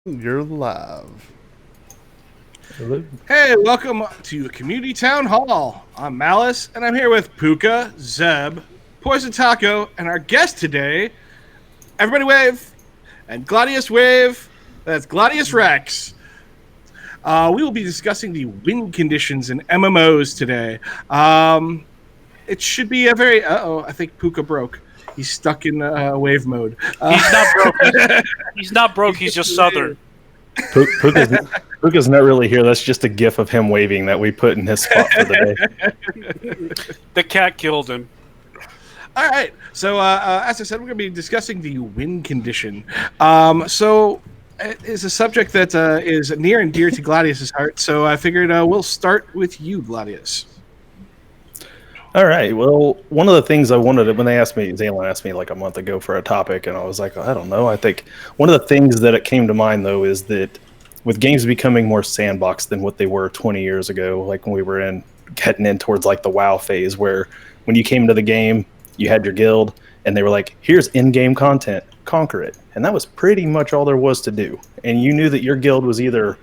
You're live. Hello. Hey, welcome to Community Town Hall. I'm Malice, and I'm here with Puka, Zeb, Poison Taco, and our guest today, everybody wave, and Gladius wave. That's Gladius Rex. We will be discussing the win conditions in MMOs today. It should be a very... Uh-oh, I think Puka broke. He's stuck in wave mode. He's not broke. He's not broke. He's just southern. Puka's not really here. That's just a gif of him waving that we put in his spot for the day. The cat killed him. All right. So, as I said, we're going to be discussing the win condition. So, it is a subject that is near and dear to Gladius's heart. So, I figured we'll start with you, Gladius. All right. Well, one of the things I wanted when Zaylan asked me like a month ago for a topic, and I was like, I don't know. I think one of the things that it came to mind though is that with games becoming more sandbox than what they were 20 years ago, like when we were heading in towards like the WoW phase, where when you came to the game, you had your guild, and they were like, "Here's in-game content, conquer it," and that was pretty much all there was to do. And you knew that your guild was either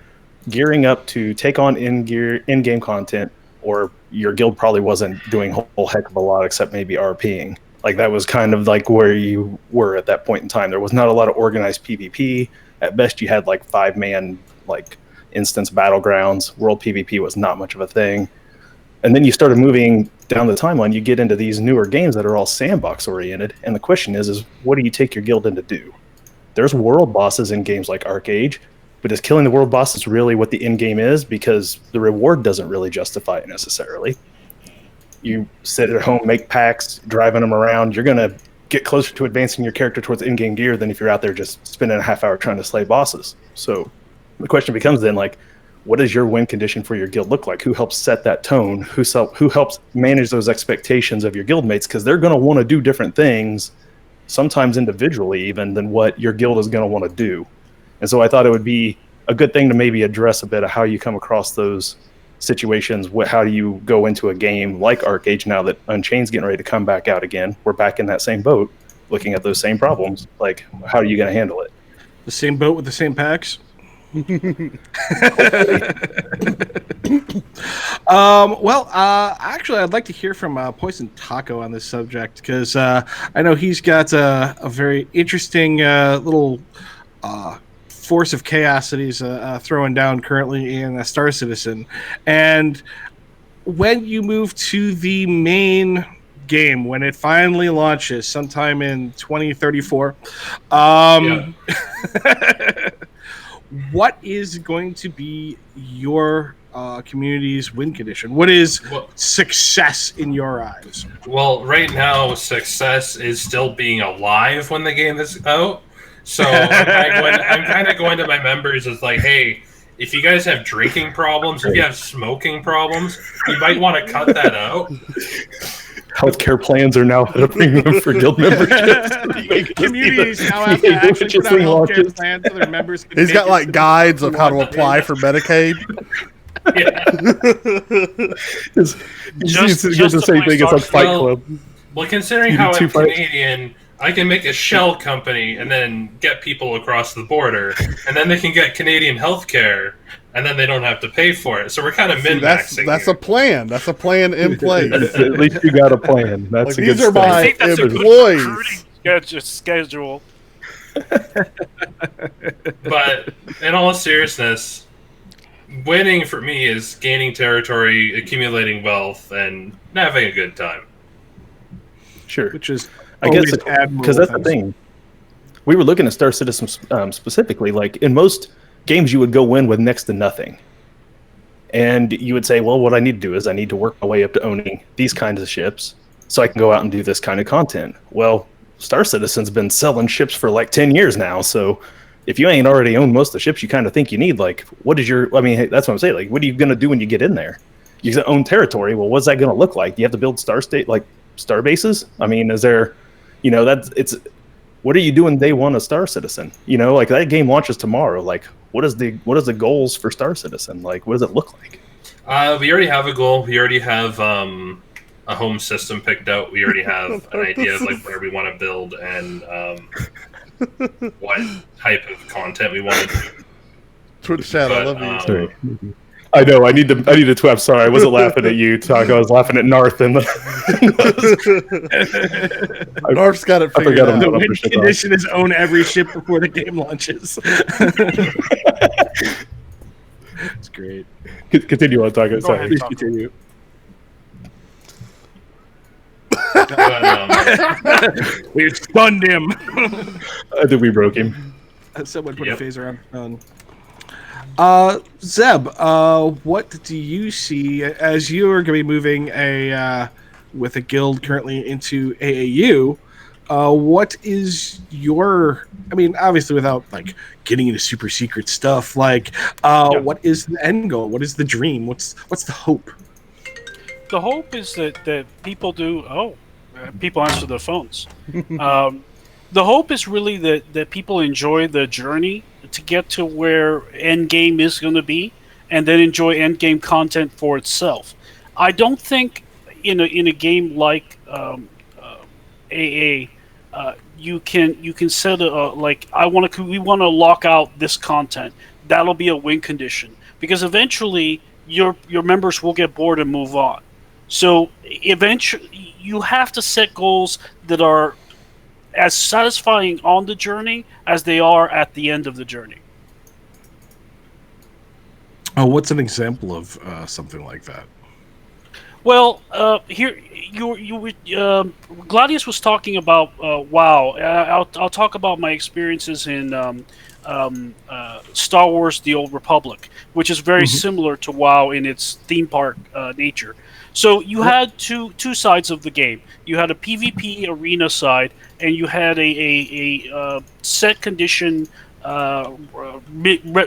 gearing up to take on in-game content, or your guild probably wasn't doing a whole heck of a lot except maybe RPing. Like that was kind of like where you were at that point in time. There was not a lot of organized PvP. At best, you had like 5-man like instance battlegrounds. World PvP was not much of a thing. And then you started moving down the timeline. You get into these newer games that are all sandbox oriented. And the question is what do you take your guild in to do? There's world bosses in games like Arcade, but is killing the world bosses really what the end game is? Because the reward doesn't really justify it necessarily. You sit at home, make packs, driving them around. You're going to get closer to advancing your character towards in-game gear than if you're out there just spending a half hour trying to slay bosses. So the question becomes then, like, what does your win condition for your guild look like? Who helps set that tone? Who helps manage those expectations of your guildmates? Because they're going to want to do different things, sometimes individually even, than what your guild is going to want to do. And so I thought it would be a good thing to maybe address a bit of how you come across those situations. How do you go into a game like Arcade now that Unchained's getting ready to come back out again? We're back in that same boat, looking at those same problems. Like, how are you going to handle it? The same boat with the same packs? Actually, I'd like to hear from Poison Taco on this subject, because I know he's got a very interesting little force of chaos that he's throwing down currently in Star Citizen. And when you move to the main game, when it finally launches sometime in 2034, what is going to be your community's win condition? What is success in your eyes? Well, right now, success is still being alive when the game is out. So I'm kind of going to my members as like, hey, if you guys have drinking problems, if you have smoking problems, you might want to cut that out. Healthcare plans are now at a premium for guild memberships. Communities now have to actually put out healthcare plans so their members can. He's got like guides of how to apply for Medicaid. Yeah. Just the same thing as a Fight Club. Well, considering how I'm Canadian, I can make a shell company and then get people across the border, and then they can get Canadian healthcare, and then they don't have to pay for it. So we're kind of min-maxing. That's a plan. That's a plan in place. At least you got a plan. That's like, a these good are my I think that's employees. a good schedule. But in all seriousness, winning for me is gaining territory, accumulating wealth, and having a good time. Sure. Which is, I guess, because that's the thing. We were looking at Star Citizen specifically. Like in most games, you would go win with next to nothing, and you would say, "Well, what I need to do is I need to work my way up to owning these kinds of ships, so I can go out and do this kind of content." Well, Star Citizen's been selling ships for like 10 years now, so if you ain't already owned most of the ships you kind of think you need, like, what is your? I mean, hey, that's what I'm saying. Like, what are you going to do when you get in there? You own territory. Well, what's that going to look like? You have to build star bases. I mean, is there? What are you doing day one of Star Citizen? Like that game launches tomorrow. Like, what is the goals for Star Citizen? Like, what does it look like? We already have a goal. We already have a home system picked out. We already have an idea of like where we want to build and what type of content we want to do. Twitch chat, I love you. Sorry. I know. I need to twap. I'm sorry. I wasn't laughing at you, Taco. I was laughing at Narth. And Narf's got it I figured forgot him. out. The I'll win push it condition is own every ship before the game launches. It's great. Continue on, Taco. Go Sorry. ahead, Please Taco. continue. We stunned him. I think we broke him. Someone put Yep. a phaser on. Zeb, what do you see as you are going to be moving with a guild currently into AAU? What is your? I mean, obviously, without like getting into super secret stuff, like, what is the end goal? What is the dream? What's the hope? The hope is that people do. People answer their phones. The hope is really that people enjoy the journey to get to where end game is going to be, and then enjoy end game content for itself. I don't think in a game like AA, you can set like we want to lock out this content. That'll be a win condition because eventually your members will get bored and move on. So eventually, you have to set goals that are as satisfying on the journey as they are at the end of the journey. Oh, what's an example of something like that? Well, here Gladius was talking about WoW. I'll talk about my experiences in Star Wars: The Old Republic, which is very similar to WoW in its theme park nature. So you had two sides of the game. You had a PvP arena side, and you had a set condition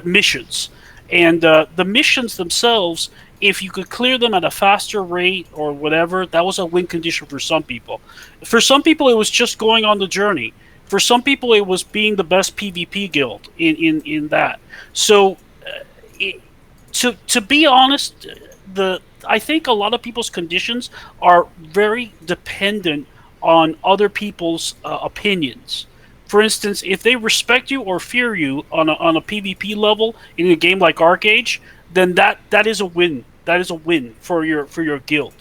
missions. And the missions themselves, if you could clear them at a faster rate or whatever, that was a win condition for some people. For some people, it was just going on the journey. For some people, it was being the best PvP guild in that. So, to be honest, I think a lot of people's conditions are very dependent on other people's opinions. For instance, if they respect you or fear you on a PvP level in a game like ArcAge, then that is a win. That is a win for your guild.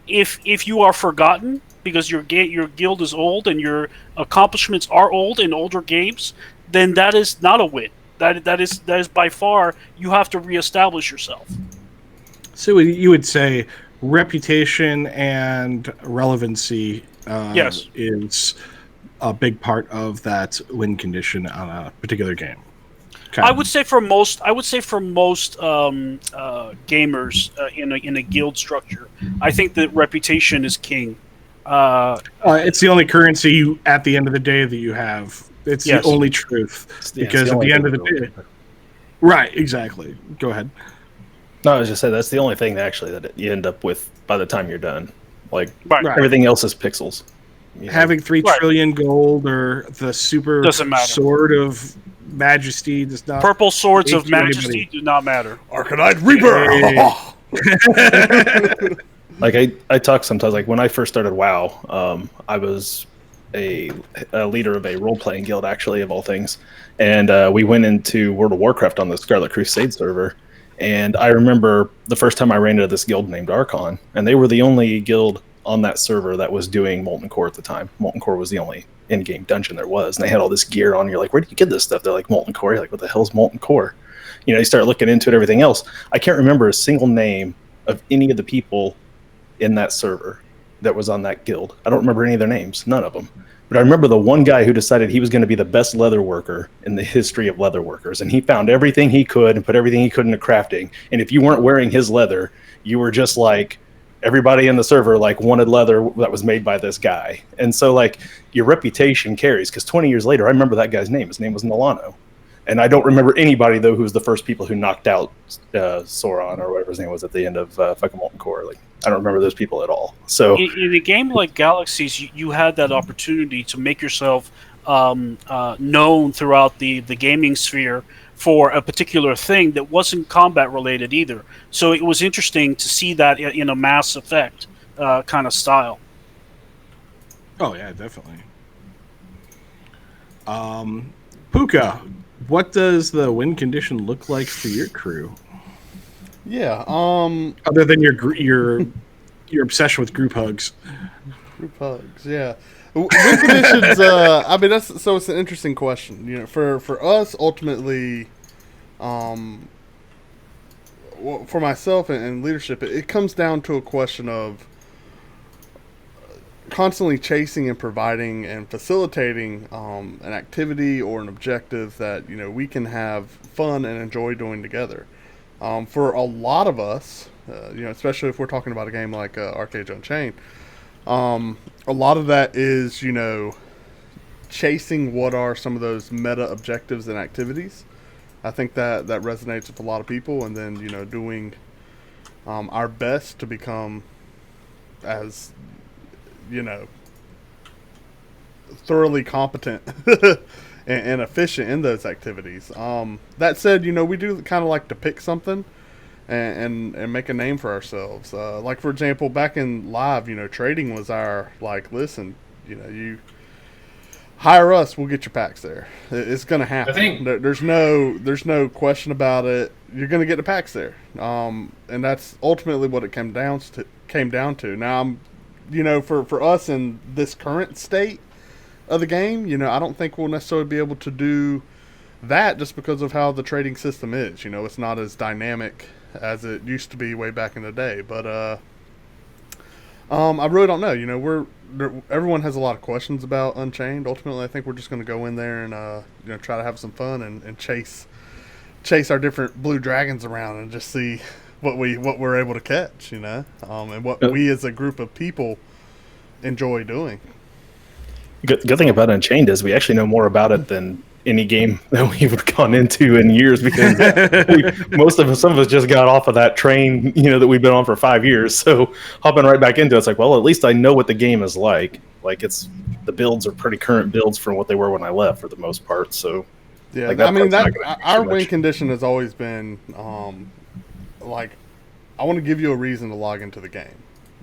If you are forgotten because your guild is old and your accomplishments are old in older games, then that is not a win. That is by far you have to reestablish yourself. So you would say reputation and relevancy Yes. is a big part of that win condition on a particular game. Okay. I would say for most gamers in a guild structure, I think that reputation is king. It's the only currency at the end of the day that you have. It's Yes. the only truth. Because at the end of the day, right? Exactly. Go ahead. No, I was just saying that's the only thing that you end up with by the time you're done. Like Right. everything else is pixels. You know? Having 3 Right. trillion gold or the super Doesn't matter. sword of majesty does not. Purple swords of Thank you, majesty anybody. do not matter. Arcanite Reaper! Like I talk sometimes. Like when I first started WoW, I was a leader of a role playing guild, actually, of all things, and we went into World of Warcraft on the Scarlet Crusade server. And I remember the first time I ran into this guild named Archon, and they were the only guild on that server that was doing Molten Core at the time. Molten Core was the only in-game dungeon there was, and they had all this gear on. You're like, where did you get this stuff? They're like, Molten Core. You're like, what the hell's Molten Core? You know, you start looking into it, everything else. I can't remember a single name of any of the people in that server that was on that guild. I don't remember any of their names, none of them. But I remember the one guy who decided he was going to be the best leather worker in the history of leather workers. And he found everything he could and put everything he could into crafting. And if you weren't wearing his leather, you were just like everybody in the server like wanted leather that was made by this guy. And so like your reputation carries, because 20 years later, I remember that guy's name. His name was Nilano. And I don't remember anybody, though, who was the first people who knocked out Sauron or whatever his name was at the end of fucking Molten Core. Like, I don't remember those people at all. So In a game like Galaxies, you had that opportunity to make yourself known throughout the gaming sphere for a particular thing that wasn't combat related either. So it was interesting to see that in a Mass Effect kind of style. Oh yeah, definitely. Puka, what does the win condition look like for your crew? Yeah. Other than your obsession with group hugs. Group hugs. Yeah. Win conditions. I mean, that's so. It's an interesting question. You know, for us, ultimately, for myself and leadership, it comes down to a question of constantly chasing and providing and facilitating an activity or an objective that we can have fun and enjoy doing together. For a lot of us, especially if we're talking about a game like Arcade Unchained, a lot of that is chasing what are some of those meta objectives and activities. I think that resonates with a lot of people, and then doing our best to become as thoroughly competent and efficient in those activities. That said, we do kind of like to pick something and make a name for ourselves. Like for example, back in live, trading was our listen, you hire us, we'll get your packs there. It's going to happen. I think There's no question about it. You're going to get the packs there, and that's ultimately what it came down to. Now, for us in this current state of the game, I don't think we'll necessarily be able to do that just because of how the trading system is. It's not as dynamic as it used to be way back in the day. But I really don't know. Everyone has a lot of questions about Unchained. Ultimately, I think we're just going to go in there and try to have some fun and chase our different blue dragons around and just see what we're able to catch, and what we as a group of people enjoy doing. Good thing about Unchained is we actually know more about it than any game that we've gone into in years, because some of us just got off of that train, that we've been on for 5 years. So hopping right back into it's like, well, at least I know what the game is like. The builds are pretty current builds from what they were when I left for the most part. So yeah, I mean our win condition has always been I want to give you a reason to log into the game,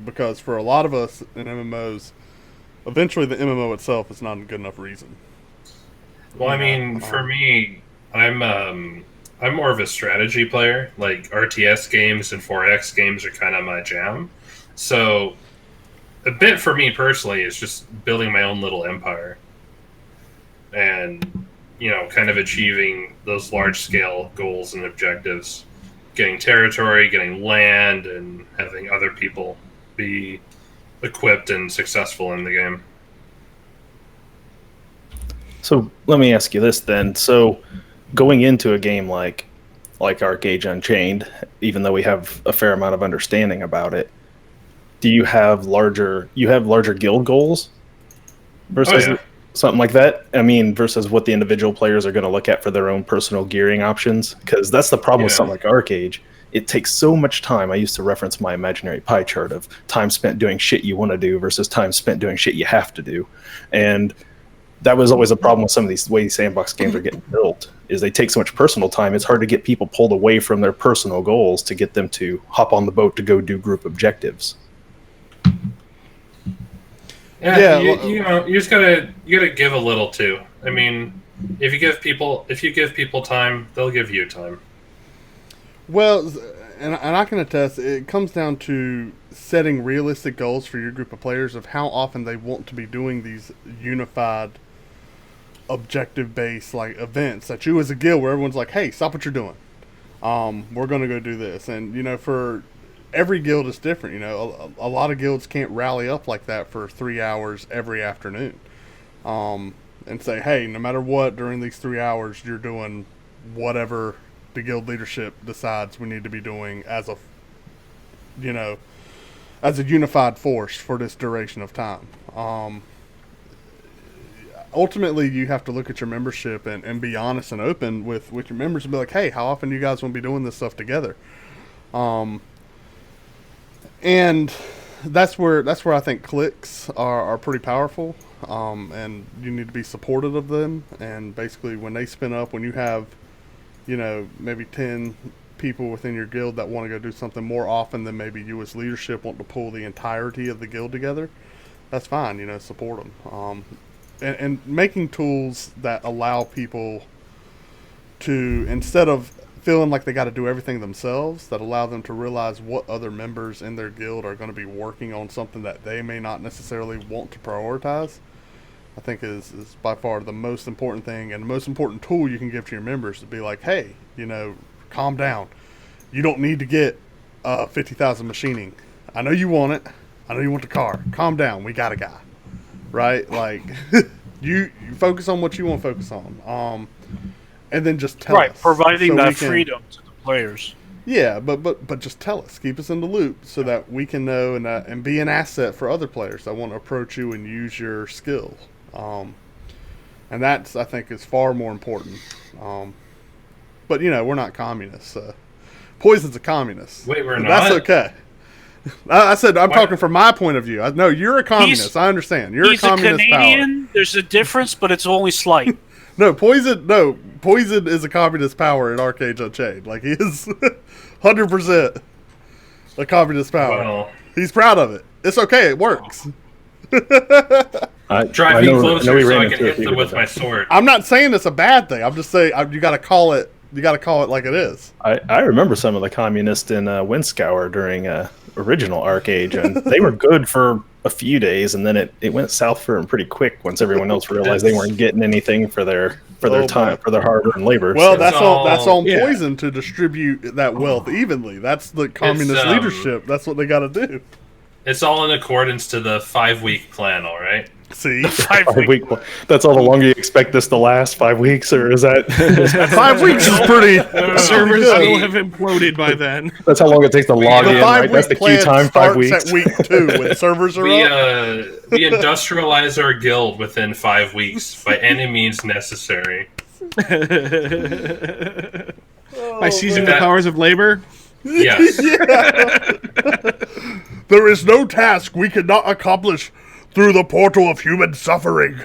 because for a lot of us in MMOs, eventually the MMO itself is not a good enough reason. Well, I mean, for me, I'm more of a strategy player. Like RTS games and 4X games are kind of my jam. So a bit for me personally is just building my own little empire and kind of achieving those large scale goals and objectives, getting territory, getting land, and having other people be equipped and successful in the game. So let me ask you this then. So going into a game like Arcade Unchained, even though we have a fair amount of understanding about it, do you have larger guild goals versus something like that? I mean, versus what the individual players are going to look at for their own personal gearing options? Because that's the problem with something like Arcade. It takes so much time. I used to reference my imaginary pie chart of time spent doing shit you want to do versus time spent doing shit you have to do. And that was always a problem with some of these way sandbox games are getting built, is they take so much personal time. It's hard to get people pulled away from their personal goals to get them to hop on the boat to go do group objectives. You just gotta give a little too. I mean, if you give people time, they'll give you time. Well, and I can attest, it comes down to setting realistic goals for your group of players of how often they want to be doing these unified objective-based events that you as a guild where everyone's like, hey, stop what you're doing. We're going to go do this. And, for every guild is different. A lot of guilds can't rally up like that for 3 hours every afternoon and say, hey, no matter what, during these 3 hours, you're doing whatever the guild leadership decides we need to be doing as a unified force for this duration of time. Ultimately, you have to look at your membership and be honest and open with your members and be like, hey, how often do you guys want to be doing this stuff together? And that's where I think cliques are pretty powerful, and you need to be supportive of them. And basically, when they spin up, when you have maybe 10 people within your guild that want to go do something more often than maybe you as leadership want to pull the entirety of the guild together, that's fine. Support them. And making tools that allow people to, instead of feeling like they got to do everything themselves, that allow them to realize what other members in their guild are going to be working on something that they may not necessarily want to prioritize. I think is by far the most important thing and the most important tool you can give to your members, to be like, hey, calm down. You don't need to get 50,000 machining. I know you want it. I know you want the car. Calm down. We got a guy. Right? Like, you focus on what you want to focus on. And then just tell us. Right, providing so that freedom to the players. Yeah, but just tell us. Keep us in the loop so that we can know and be an asset for other players that want to approach you and use your skills. And that's, I think, is far more important. But, we're not communists. Poison's a communist. Wait, we're not? That's okay. I said, I'm talking from my point of view. No, you're a communist. I understand. You're a communist Canadian. power. There's a difference, but it's only slight. Poison is a communist power in Arcade Unchained. Like, he is 100% a communist power. Well, he's proud of it. It's okay. It works. Drive me closer so I can hit them with my sword. I'm not saying it's a bad thing. I'm just saying you got to call it. You got to call it like it is. I remember some of the communists in Windscour during original Arcade, and they were good for a few days, and then it went south for them pretty quick once everyone else realized they weren't getting anything for their time, for their hard-earned labor. Well, so. that's on Poison to distribute that wealth evenly. That's the communist leadership. That's what they got to do. It's all in accordance to the 5-week plan, all right? See, 5 week. That's all the longer you expect this to last, 5 weeks, or is that 5 weeks is pretty? Servers will have imploded by then. That's how long it takes to log in. Right? That's the key time. 5 weeks. At week 2 when servers are up. We industrialize our guild within 5 weeks by any means necessary. By seizing the powers of labor. Yes. There is no task we cannot accomplish through the portal of human suffering.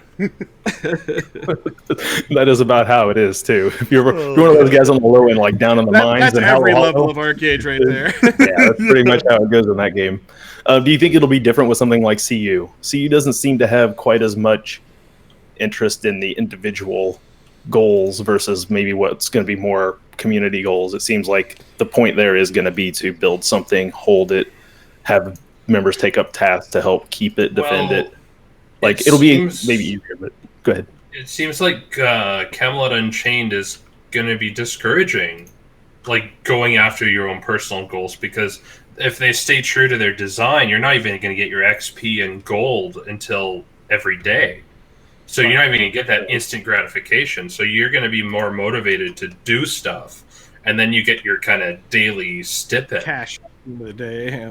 That is about how it is too. If you're one of those guys on the low end, like down in the mines, that's and every level of Arcade right there. Yeah, that's pretty much how it goes in that game. Do you think it'll be different with something like CU? CU doesn't seem to have quite as much interest in the individual goals versus maybe what's going to be more community goals. It seems like the point there is going to be to build something, hold it, have members take up tasks to help keep it, defend it. Like, it'll be maybe easier, but go ahead. It seems like Camelot Unchained is going to be discouraging, like, going after your own personal goals, because if they stay true to their design, you're not even going to get your XP and gold until every day. So you're not even going to get that instant gratification. So you're going to be more motivated to do stuff, and then you get your kind of daily stipend. Cash in the day.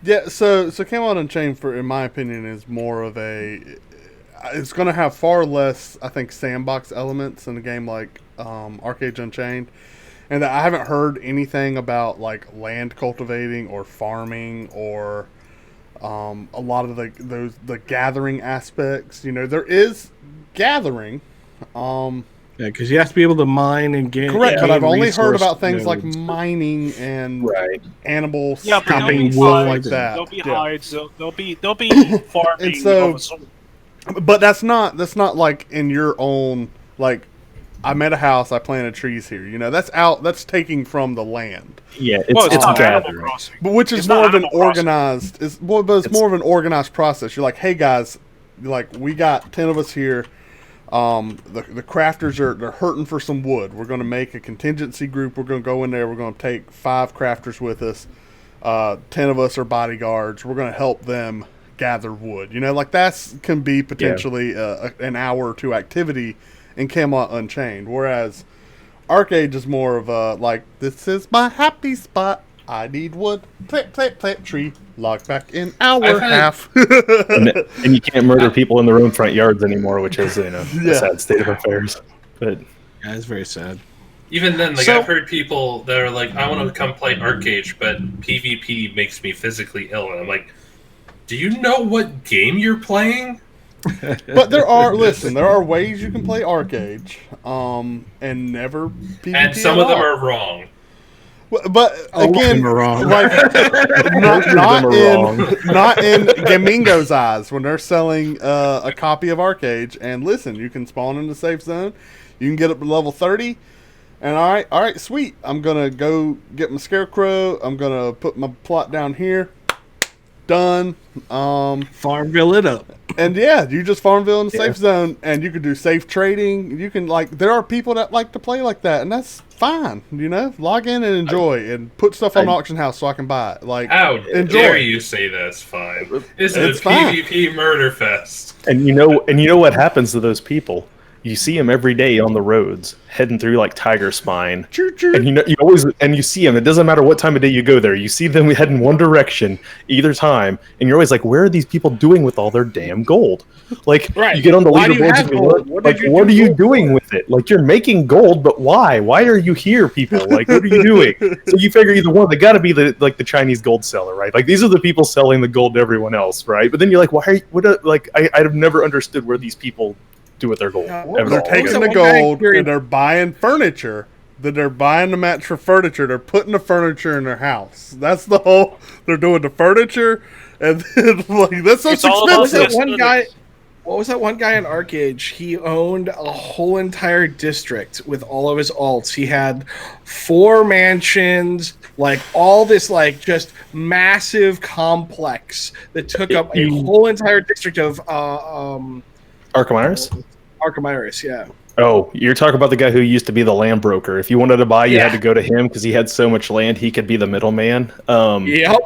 Yeah, so Camelot Unchained, in my opinion, is more of it's going to have far less, I think, sandbox elements in a game like Arcade Unchained, and I haven't heard anything about like land cultivating or farming or a lot of the gathering aspects. There is gathering. Yeah, because you have to be able to mine and gain. Correct, but I've only heard about things like mining and animal chopping wood like that. There'll be hides. There'll be farming. And so, but that's not like in your own, like, I made a house, I planted trees here. That's taking from the land. Yeah, it's gathering. But which is more of an organized. It's more of an organized process. You're like, hey guys, we got 10 of us here. The crafters they're hurting for some wood. We're going to make a contingency group. We're going to go in there. We're going to take 5 crafters with us. 10 of us are bodyguards. We're going to help them gather wood. That can be potentially an hour or 2 activity in Camelot Unchained. Whereas Arcade is more of a, this is my happy spot. I need wood. Plant, plant, plant tree. Log back in hour half. and you can't murder people in their own front yards anymore, which is a sad state of affairs. But yeah, it's very sad. Even then, I've heard people that are like, I want to come play Arcade, but PvP makes me physically ill. And I'm like, do you know what game you're playing? But there are ways you can play Arcade, and never PvP. And some of them are wrong. But again, not in Gamingo's eyes when they're selling a copy of Arcade. And listen, you can spawn in the safe zone. You can get up to level 30, and all right, sweet. I'm gonna go get my scarecrow. I'm gonna put my plot down here. Done. Farmville it up. And yeah, you just Farmville in the safe zone, and you can do safe trading. You can there are people that like to play like that, and that's fine. Log in and enjoy, and put stuff on auction house so I can buy it. How enjoy. dare you say that's fine? It's a fine. PvP murder fest. And you know what happens to those people? You see them every day on the roads, heading through like Tiger Spine, and you see them. It doesn't matter what time of day you go there. You see them head in one direction either time, and you're always like, "Where are these people doing with all their damn gold?" Like, you get on the leaderboards and you look, what are you doing with it? Like, you're making gold, but why? Why are you here, people? Like, what are you doing? So you figure either one, they got to be the Chinese gold seller, right? Like, these are the people selling the gold to everyone else, right? But then you're like, why? I've never understood where these people do with their gold. They're taking the gold and they're buying furniture. Then they're buying the match for furniture. They're putting the furniture in their house. That's the whole. They're doing the furniture, and then that's so expensive. What was that one guy in Arcage? He owned a whole entire district with all of his alts. He had 4 mansions, all this just massive complex that took up a whole entire district of Arkham Iris? Arkham Iris, yeah. Oh, you're talking about the guy who used to be the land broker. If you wanted to buy, you had to go to him because he had so much land, he could be the middleman. Yep.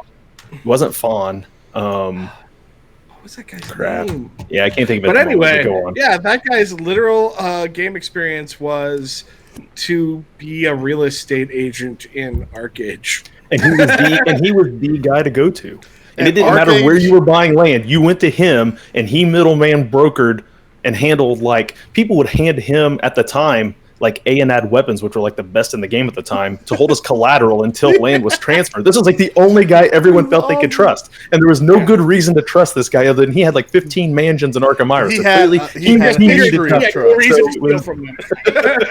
Wasn't Fawn. What was that guy's name? Yeah, I can't think of it. But anyway, that guy's literal game experience was to be a real estate agent in Arcage. And he was the guy to go to. And it didn't matter where you were buying land. You went to him, and he middleman brokered and handled, people would hand him at the time, A&AD weapons, which were, the best in the game at the time, to hold as collateral until land was transferred. This was, the only guy everyone felt they could trust. And there was no good reason to trust this guy other than he had, 15 mansions in Arkham Iris. He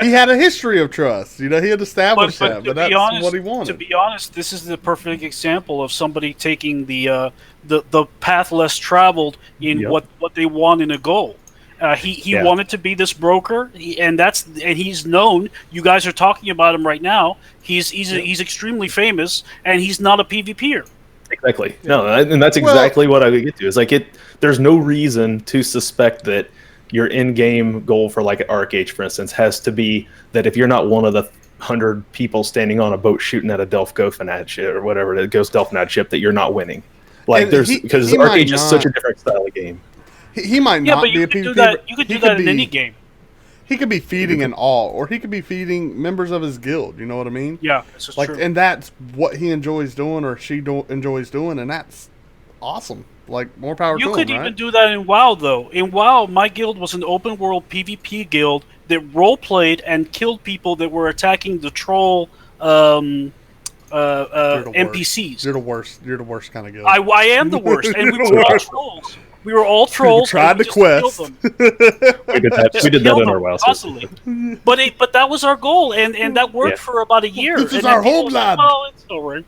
had a history of trust. He had established that, but that's what he wanted. To be honest, this is the perfect example of somebody taking the path less traveled in what they want in a goal. He wanted to be this broker, and he's known. You guys are talking about him right now. He's extremely famous, and he's not a PvPer. Exactly. No, and that's exactly what I would get to. Is there's no reason to suspect that your in-game goal for Arcage, for instance, has to be that if you're not one of the 100 people standing on a boat shooting at a Delph Gophenad ship or whatever, the Ghost Delphinad ship, that you're not winning. Because Arcage is such a different style of game. He might not be a PvP. You could do that in any game. He could be feeding an all, or he could be feeding members of his guild. You know what I mean? Yeah, that's true. And that's what he enjoys doing, or she enjoys doing, and that's awesome. More power to him. You could even do that in WoW, though. In WoW, my guild was an open world PvP guild that role played and killed people that were attacking the troll NPCs. You're the worst. You're the worst kind of guild. I am the worst, and we were all trolls. We were all trolls. We tried to quest. We did that in our WoW constantly. But that was our goal, and that worked for about a year. This is our homeland. Oh, it's over.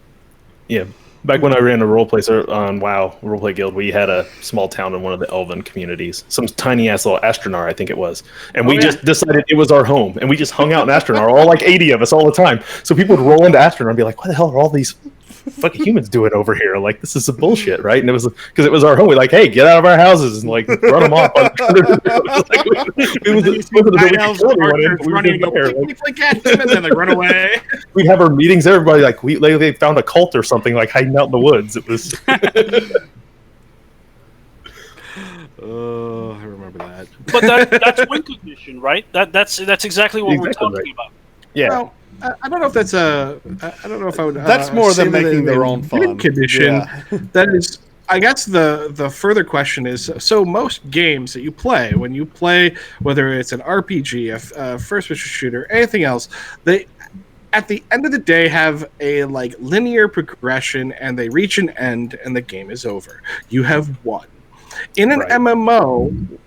Yeah. Back when I ran a roleplay on WoW Roleplay Guild, we had a small town in one of the Elven communities. Some tiny-ass little Astronar, I think it was. And we just decided it was our home. And we just hung out in Astronar, all 80 of us all the time. So people would roll into Astronar and be like, what the hell are all these fucking humans doing over here? This is some bullshit, right? And it was because it was our home. We're like, hey, get out of our houses and run them off. Run away. We'd have our meetings. Everybody they found a cult or something, hiding out in the woods. It was. Oh, I remember that. But that's win condition, right? That's exactly what we're talking about. Yeah. Well, I don't know if that's I don't know if I would. That's more than making their own fun. Condition. Yeah. That is. I guess the further question is: so most games that you play, when you play, whether it's an RPG, a first-person shooter, anything else, they at the end of the day have a linear progression, and they reach an end, and the game is over. You have won. In an MMO,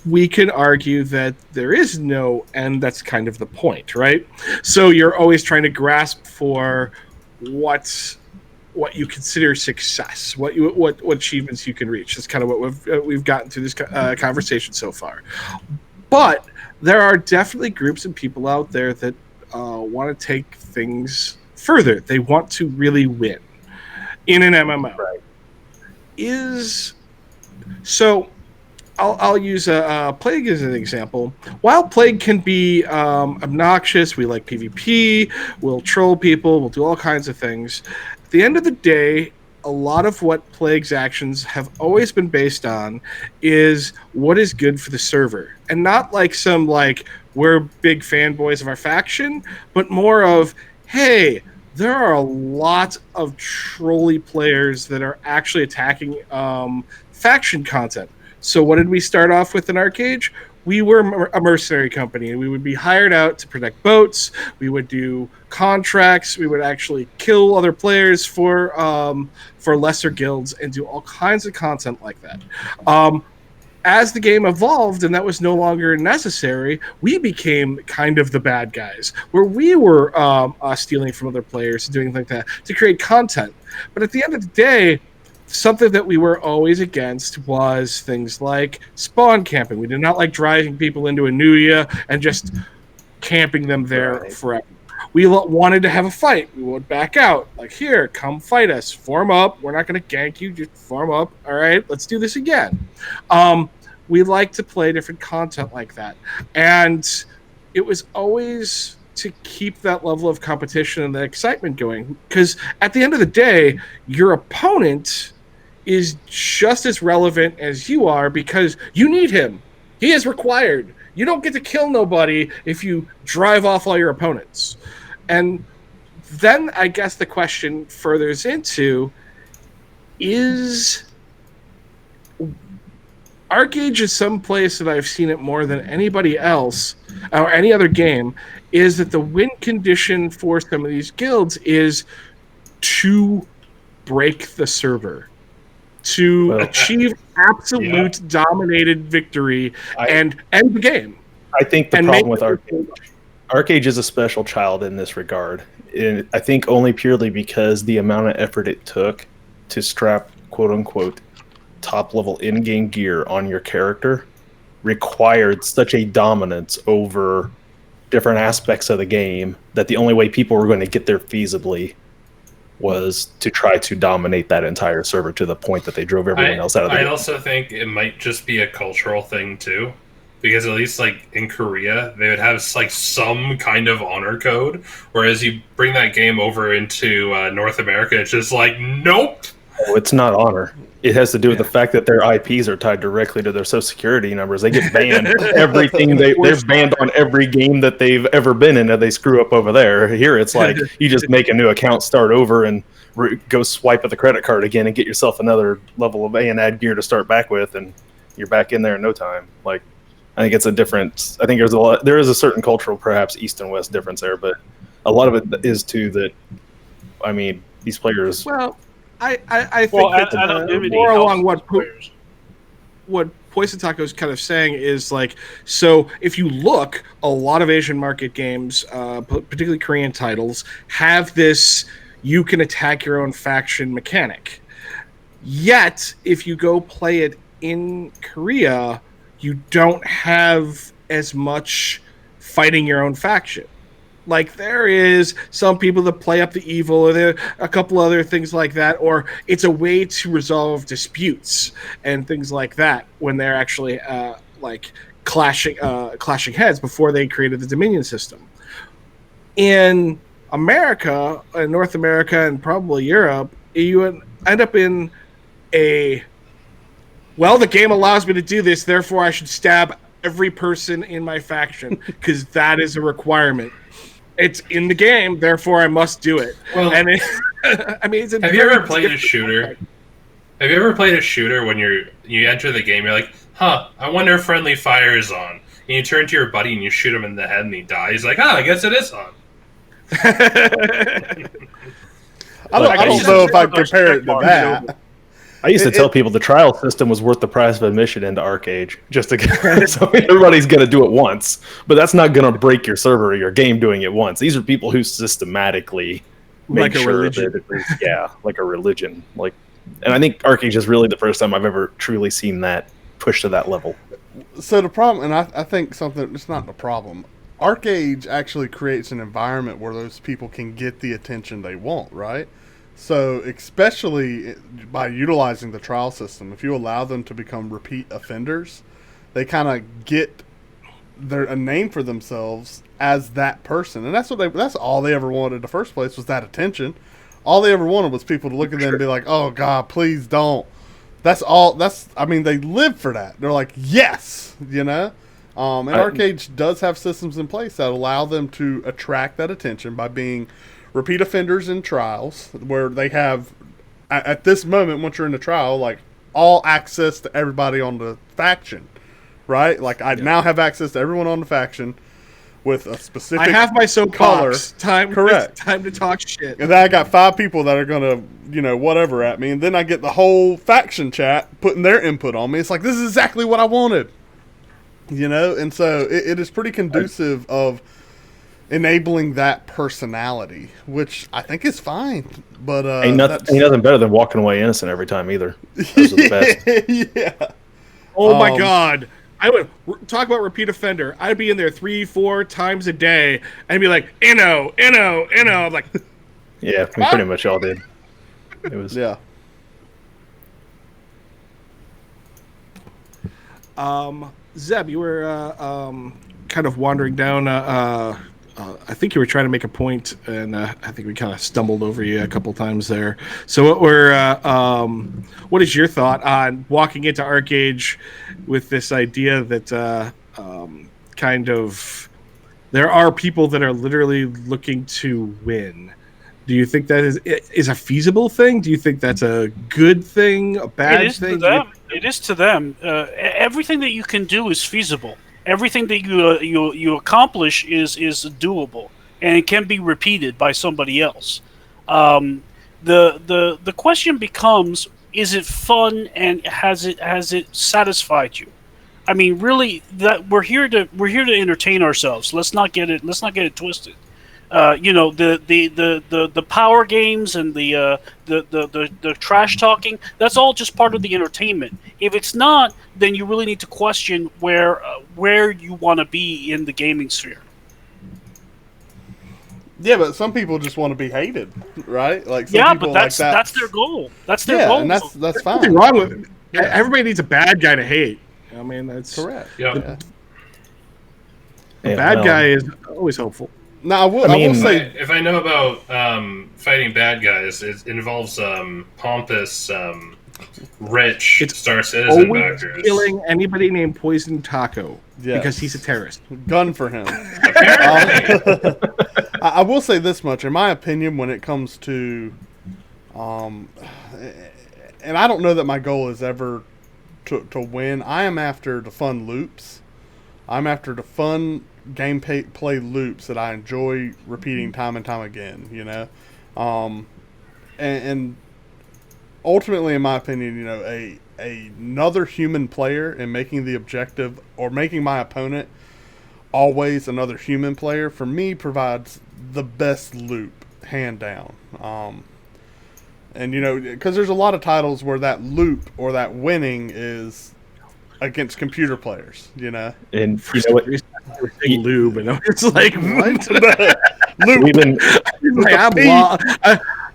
we can argue that there is no end. That's kind of the point, right? So you're always trying to grasp for what you consider success, what achievements you can reach. That's kind of what we've gotten through this conversation so far. But there are definitely groups and people out there that want to take things further. They want to really win in an MMO. Right. So I'll use a Plague as an example. While Plague can be obnoxious, we like PvP, we'll troll people, we'll do all kinds of things. At the end of the day, a lot of what Plague's actions have always been based on is what is good for the server. And not like some, like, we're big fanboys of our faction, but more of, hey, there are a lot of trolly players that are actually attacking faction content. So what did we start off with in Arcade? We were a mercenary company. We would be hired out to protect boats. We would do contracts. We would actually kill other players for lesser guilds and do all kinds of content like that. As the game evolved and that was no longer necessary, we became kind of the bad guys, where we were stealing from other players and doing things like that to create content. But at the end of the day, something that we were always against was things like spawn camping. We did not like driving people into Anuya and just camping them there forever. We wanted to have a fight. We would back out. Like, here, come fight us. Form up. We're not going to gank you. Just form up. All right, let's do this again. We like to play different content like that. And it was always to keep that level of competition and the excitement going. Because at the end of the day, your opponent is just as relevant as you are because you need him. He is required. You don't get to kill nobody if you drive off all your opponents. And then I guess the question furthers into is Arcade is some place that I've seen it more than anybody else or any other game is that the win condition for some of these guilds is to break the server. To achieve absolute dominated victory and end the game. I think the problem with Arcade is a special child in this regard. And I think only purely because the amount of effort it took to strap quote unquote top level in-game gear on your character required such a dominance over different aspects of the game that the only way people were going to get there feasibly was to try to dominate that entire server to the point that they drove everyone else out of the game. I also think it might just be a cultural thing too, because at least like in Korea, they would have like some kind of honor code, whereas you bring that game over into North America, it's just like, nope. Oh, it's not honor. It has to do with the fact that their IPs are tied directly to their social security numbers. They get banned. Everything they're banned on every game that they've ever been in, and they screw up over there. Here, it's like you just make a new account, start over, and go swipe at the credit card again, and get yourself another level of ANAD gear to start back with, and you're back in there in no time. Like, I think it's a different. I think there is a certain cultural, perhaps East and West difference there, but a lot of it is too that. I mean, these players. Well, I think that more along what Poison Taco is kind of saying is like, so if you look, a lot of Asian market games, particularly Korean titles, have this you can attack your own faction mechanic. Yet, if you go play it in Korea, you don't have as much fighting your own faction. Like, there is some people that play up the evil, or there are a couple other things like that, or it's a way to resolve disputes and things like that when they're actually like clashing heads before they created the Dominion system. In America, in North America, and probably Europe, you end up in the game allows me to do this, therefore I should stab every person in my faction because that is a requirement. It's in the game, therefore I must do it. Well, and I mean, have you ever played a shooter? Have you ever played a shooter when you enter the game, you're like, I wonder if friendly fire is on. And you turn to your buddy and you shoot him in the head and he dies. He's like, I guess it is on. I don't know if I compare it to that. I used to tell people the trial system was worth the price of admission into Arcade, just to so everybody's going to do it once, but that's not going to break your server or your game doing it once. These are people who systematically make sure that like a religion. Like, and I think Arcade is really the first time I've ever truly seen that push to that level. So the problem, and I think something, it's not the problem. ArcAge actually creates an environment where those people can get the attention they want, right? So, especially by utilizing the trial system, if you allow them to become repeat offenders, they kind of get a name for themselves as that person, and that's all they ever wanted in the first place was that attention. All they ever wanted was people to look at them and be like, "Oh God, please don't." That's all. I mean, they live for that. They're like, "Yes," you know. And ArcAge does have systems in place that allow them to attract that attention by being repeat offenders in trials, where they have, at this moment, once you're in the trial, like all access to everybody on the faction, right? Like I now have access to everyone on the faction with a specific. I have my color. soapbox. Correct. Time to talk shit. And then I got 5 people that are gonna, whatever at me, and then I get the whole faction chat putting their input on me. It's like, this is exactly what I wanted. And so it is pretty conducive of enabling that personality, which I think is fine. But ain't nothing better than walking away innocent every time either. Those are the best. Yeah. Oh my God. I would talk about repeat offender. I'd be in there 3-4 times a day and be like, Inno. I'm like, yeah, we pretty much all did. It was yeah. Zeb, you were kind of wandering down. I think you were trying to make a point, and I think we kind of stumbled over you a couple times there. So, what is your thought on walking into ArcAge with this idea that kind of there are people that are literally looking to win? Do you think that is a feasible thing? Do you think that's a good thing, a bad thing? It is to them. Everything that you can do is feasible. Everything that you accomplish is doable, and it can be repeated by somebody else. The question becomes: is it fun, and has it satisfied you? I mean, really, that we're here to entertain ourselves. Let's not get it twisted. The power games and the trash talking, that's all just part of the entertainment. If it's not, then you really need to question where you want to be in the gaming sphere. Yeah, but some people just want to be hated, right? Like some people but that's like that. That's their goal. That's their goal. And that's fine. Nothing wrong with it. Everybody needs a bad guy to hate. I mean, that's correct. Yeah. A bad guy is always hopeful. No, I will say, if I know about fighting bad guys, it involves pompous, rich Star Citizen always backers. Killing anybody named Poison Taco because he's a terrorist. Gun for him. I will say this much, in my opinion, when it comes to, and I don't know that my goal is ever to win. I am after the fun loops. I'm after the fun play loops that I enjoy repeating time and time again, and ultimately, in my opinion, another human player and making the objective or making my opponent always another human player, for me, provides the best loop, hand down. And because there's a lot of titles where that loop or that winning is against computer players, And what? Lube, and it's like what? Lube.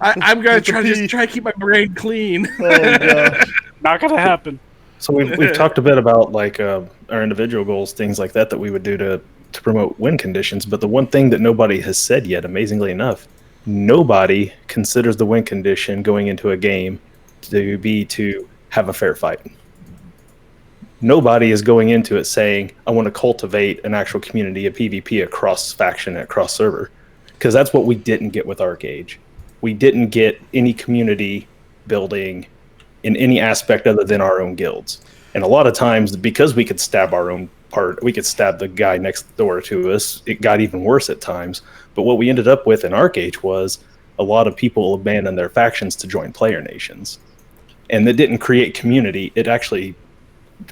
I'm gonna try to keep my brain clean. Oh gosh. Not gonna happen. So we've talked a bit about like our individual goals, things like that we would do to promote win conditions. But the one thing that nobody has said yet, amazingly enough, nobody considers the win condition going into a game to have a fair fight. Nobody is going into it saying, I want to cultivate an actual community, a PvP across faction, across server. Because that's what we didn't get with ArcAge. We didn't get any community building in any aspect other than our own guilds. And a lot of times, because we could stab our own part, we could stab the guy next door to us, it got even worse at times. But what we ended up with in ArcAge was a lot of people abandoned their factions to join player nations. And that didn't create community. It actually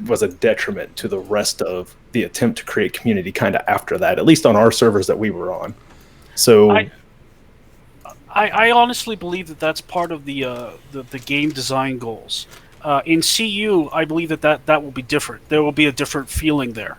was a detriment to the rest of the attempt to create community kind of after that, at least on our servers that we were on. So I honestly believe that that's part of the game design goals. In CU, I believe that will be different. There will be a different feeling there.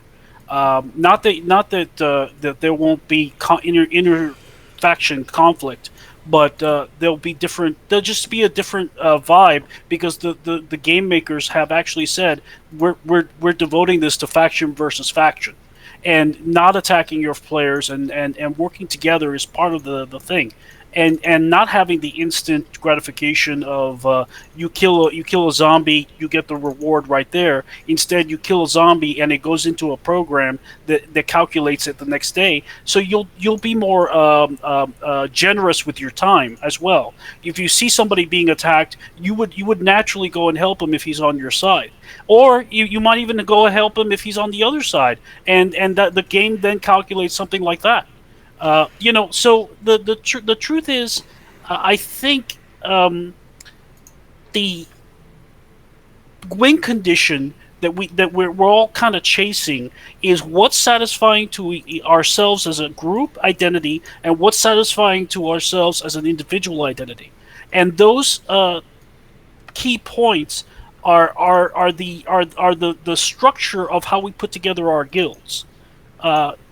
Not that there won't be inter faction conflict, but there'll be different. There'll just be a different vibe because the game makers have actually said we're devoting this to faction versus faction, and not attacking your players and working together is part of the thing. And not having the instant gratification of you kill a zombie, you get the reward right there. Instead, you kill a zombie and it goes into a program that calculates it the next day. So you'll be more generous with your time as well. If you see somebody being attacked, you would naturally go and help him if he's on your side, or you might even go and help him if he's on the other side, and that the game then calculates something like that. So the truth is, I think the win condition that we're all kind of chasing is what's satisfying to ourselves as a group identity and what's satisfying to ourselves as an individual identity, and those key points are the structure of how we put together our guilds.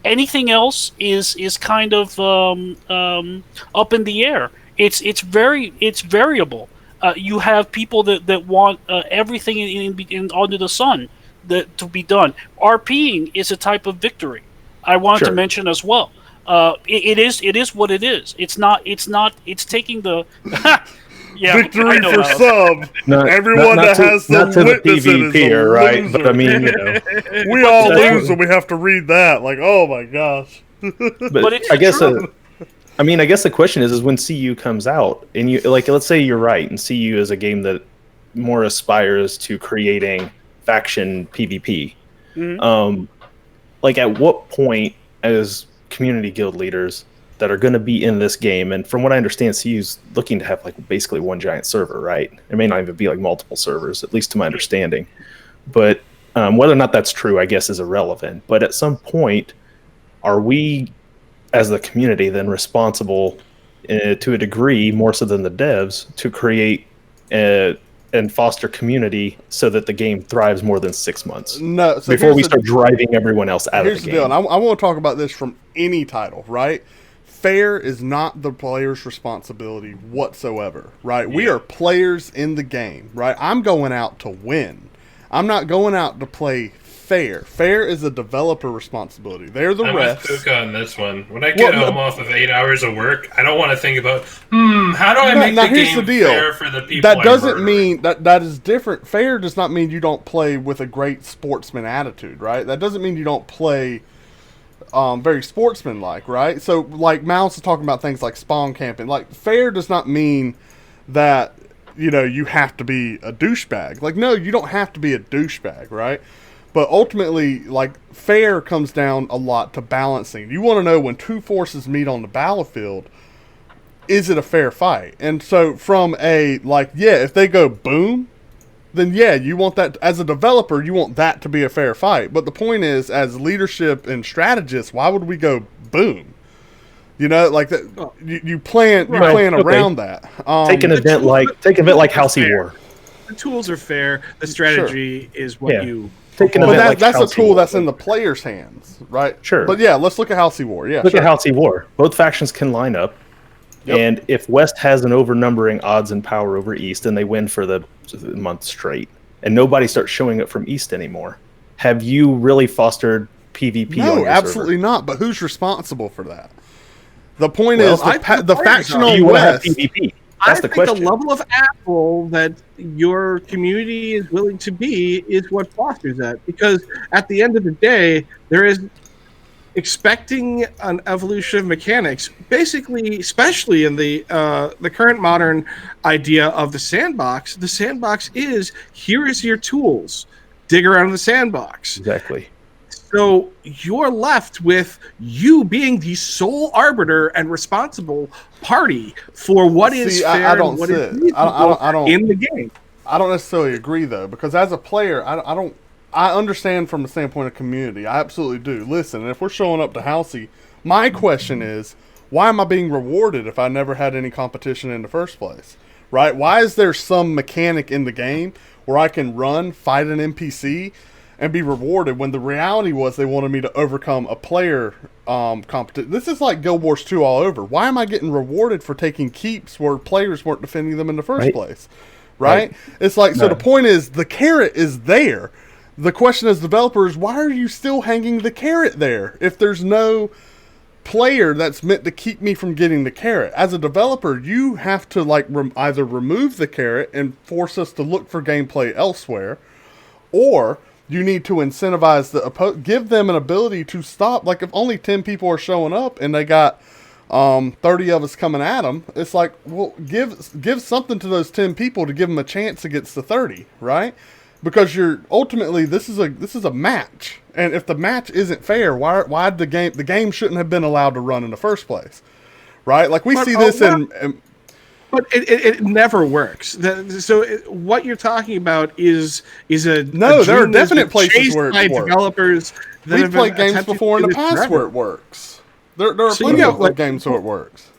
Anything else is kind of up in the air. It's variable. You have people that want everything in under the sun to be done. RPing is a type of victory. I wanted to mention as well. It is what it is. It's not. It's taking the. Yeah, victory for some. Everyone that has some witness in it is a right? loser. But I mean, we all lose when we have to read that. Like, oh my gosh. But I guess the question is when CU comes out, and you let's say you're right, and CU is a game that more aspires to creating faction PvP. Mm-hmm. At what point, as community guild leaders that are going to be in this game, and from what I understand, CU's looking to have basically one giant server, right? It may not even be multiple servers, at least to my understanding. But whether or not that's true, I guess, is irrelevant. But at some point, are we, as the community, then responsible to a degree, more so than the devs, to create and foster community so that the game thrives more than 6 months? No, so before we start driving everyone else out of the game. Here's the deal, and I want to talk about this from any title, right? Fair is not the player's responsibility whatsoever, right? Yeah. We are players in the game, right? I'm going out to win. I'm not going out to play fair. Fair is a developer responsibility. They're the refs. I'm with Puka on this one. When I get home off of 8 hours of work, I don't want to think about, how do I make the game fair for the people that doesn't mean that is different. Fair does not mean you don't play with a great sportsman attitude, right? That doesn't mean you don't play very sportsmanlike, right? So, Mouse is talking about things like spawn camping. Fair does not mean that, you have to be a douchebag. No, you don't have to be a douchebag, right? But ultimately, fair comes down a lot to balancing. You want to know when two forces meet on the battlefield, is it a fair fight? And so from if they go boom, then you want that as a developer, you want that to be a fair fight. But the point is, as leadership and strategists, why would we go boom? That you plan around that. Take an event like House War. The tools are fair. The strategy is what you. Take an event that's a tool that's in the player's hands, right? Sure. But let's look at House War. Yeah, look at House War. Both factions can line up. Yep. And if West has an overnumbering odds and power over East, and they win for the month straight, and nobody starts showing up from East anymore, have you really fostered PvP? No, absolutely not. But who's responsible for that? The point is the faction on West. PvP. That's the question. The level of asshole that your community is willing to be is what fosters that. Because at the end of the day, there is expecting an evolution of mechanics, basically, especially in the current modern idea of the sandbox. The sandbox is, here is your tools, dig around in the sandbox. Exactly. So you're left with you being the sole arbiter and responsible party for what is fair and what is reasonable in the game. I don't necessarily agree though, because as a player, I understand from the standpoint of community. I absolutely do. Listen, if we're showing up to Housey, my question is, why am I being rewarded if I never had any competition in the first place? right? Why is there some mechanic in the game where I can run, fight an NPC, and be rewarded when the reality was they wanted me to overcome a player competition? This is like Guild Wars 2 all over. Why am I getting rewarded for taking keeps where players weren't defending them in the first place? Right? It's like, so the point is, the carrot is there. The question as developers, why are you still hanging the carrot there if there's no player that's meant to keep me from getting the carrot? As a developer, you have to like either remove the carrot and force us to look for gameplay elsewhere, or you need to incentivize give them an ability to stop. Like, if only 10 people are showing up and they got 30 of us coming at them, it's like, well, give something to those 10 people to give them a chance against the 30, right? Because you're ultimately, this is a match, and if the match isn't fair, why the game shouldn't have been allowed to run in the first place, right? Like, we see this but it never works. What you're talking about is a no. There are definite places where it works. Developers we've played games before in the past where it works. There are plenty of games where it works.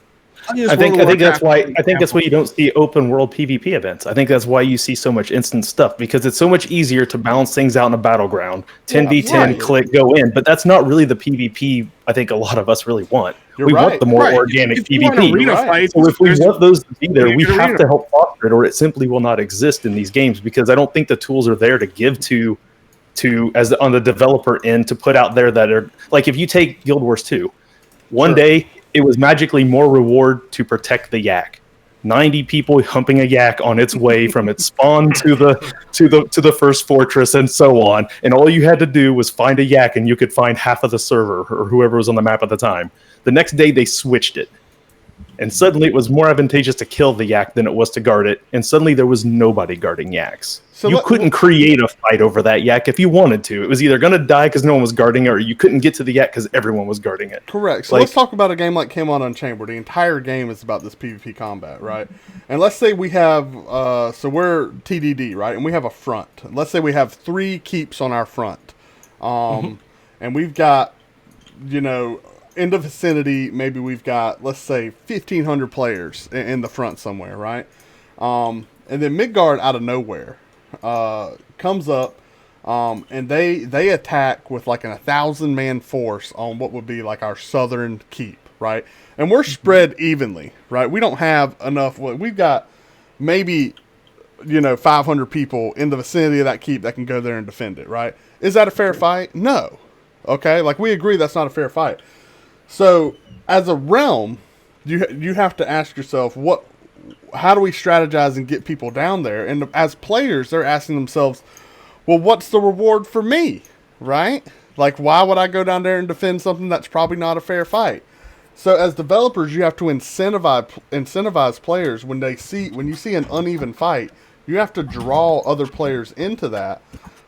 I think that's why you don't see open world PvP events. I think that's why you see so much instant stuff, because it's so much easier to balance things out in a battleground. 10v10, click, go in. But that's not really the PvP I think a lot of us really want. We want the more organic PvP. So if we want those to be there, we have to help foster it, or it simply will not exist in these games, because I don't think the tools are there to give to on the developer end to put out there that are like, if you take Guild Wars 2, one day it was magically more reward to protect the yak. 90 people humping a yak on its way from its spawn to the first fortress and so on. And all you had to do was find a yak, and you could find half of the server or whoever was on the map at the time. The next day they switched it. And suddenly it was more advantageous to kill the yak than it was to guard it. And suddenly there was nobody guarding yaks. So you couldn't create a fight over that yak if you wanted to. It was either going to die because no one was guarding it, or you couldn't get to the yak because everyone was guarding it. Correct. So let's talk about a game like Came On Unchained, where the entire game is about this PvP combat, right? And let's say we have, so we're TDD, right? And we have a front. Let's say we have 3 keeps on our front. And we've got, in the vicinity, maybe we've got, let's say, 1,500 players in the front somewhere, right? And then Midgard, out of nowhere, comes up, and they attack with like a 1,000-man force on what would be like our southern keep, right? And we're spread evenly, right? We don't have enough. We've got maybe, 500 people in the vicinity of that keep that can go there and defend it, right? Is that a fair fight? No. Okay, like, we agree that's not a fair fight. So, as a realm, you have to ask yourself, how do we strategize and get people down there? And as players, they're asking themselves, well, what's the reward for me, right? Like, why would I go down there and defend something that's probably not a fair fight? So, as developers, you have to incentivize players when you see an uneven fight. You have to draw other players into that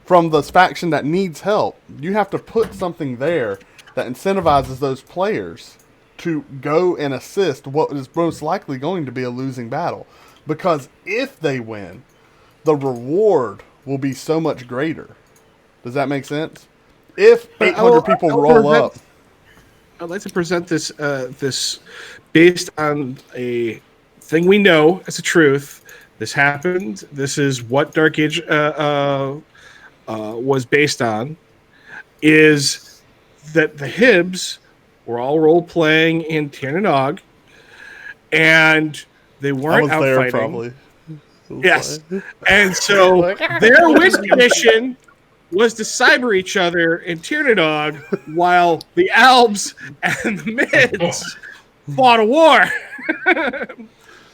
from the faction that needs help. You have to put something there that incentivizes those players to go and assist what is most likely going to be a losing battle. Because if they win, the reward will be so much greater. Does that make sense? If 800 people roll up. I'd like to present this based on a thing we know as a truth. This happened. This is what Dark Age was based on. Is that the Hibs were all role-playing in Tirnanog, and they weren't out fighting. Probably. Yes. And so their win condition was to cyber each other in Tirnanog while the Albs and the Mids fought a war.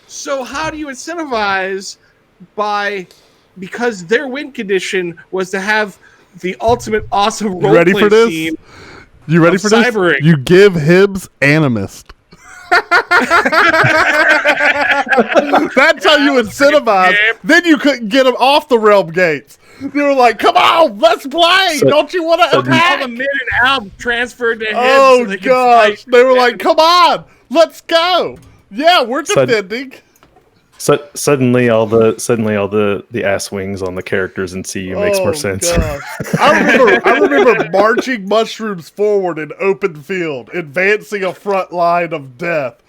So how do you incentivize because their win condition was to have the ultimate awesome role-play scene? You ready for this? You give Hibs Animist. That's how you incentivize. Then you couldn't get them off the realm gates. They were like, come on, let's play. Don't you want to attack? All the Mid and Alb transferred to Hibs. Oh, gosh. They were like, come on, let's go. Yeah, we're defending. So suddenly all the ass wings on the characters in CU makes more sense. I remember marching mushrooms forward in open field, advancing a front line of death.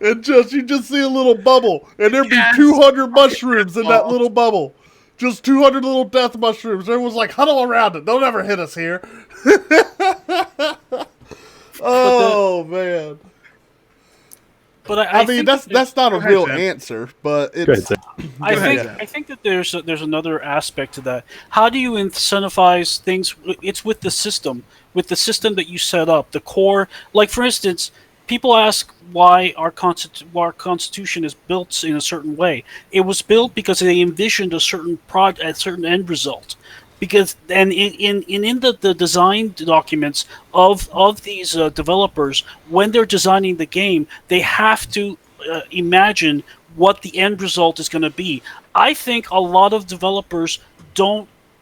And you just see a little bubble, and there'd be 200 mushrooms in that little bubble. Just 200 little death mushrooms. Everyone's like, huddle around it. Don't ever hit us here. Oh, man. But I mean, that's not a real answer, but it's. I think that there's another aspect to that. How do you incentivize things? It's with the system that you set up, the core. Like, for instance, people ask why our Constitution is built in a certain way. It was built because they envisioned a certain end result. Because in the design documents of these developers, when they're designing the game, they have to imagine what the end result is going to be. I think a lot of developers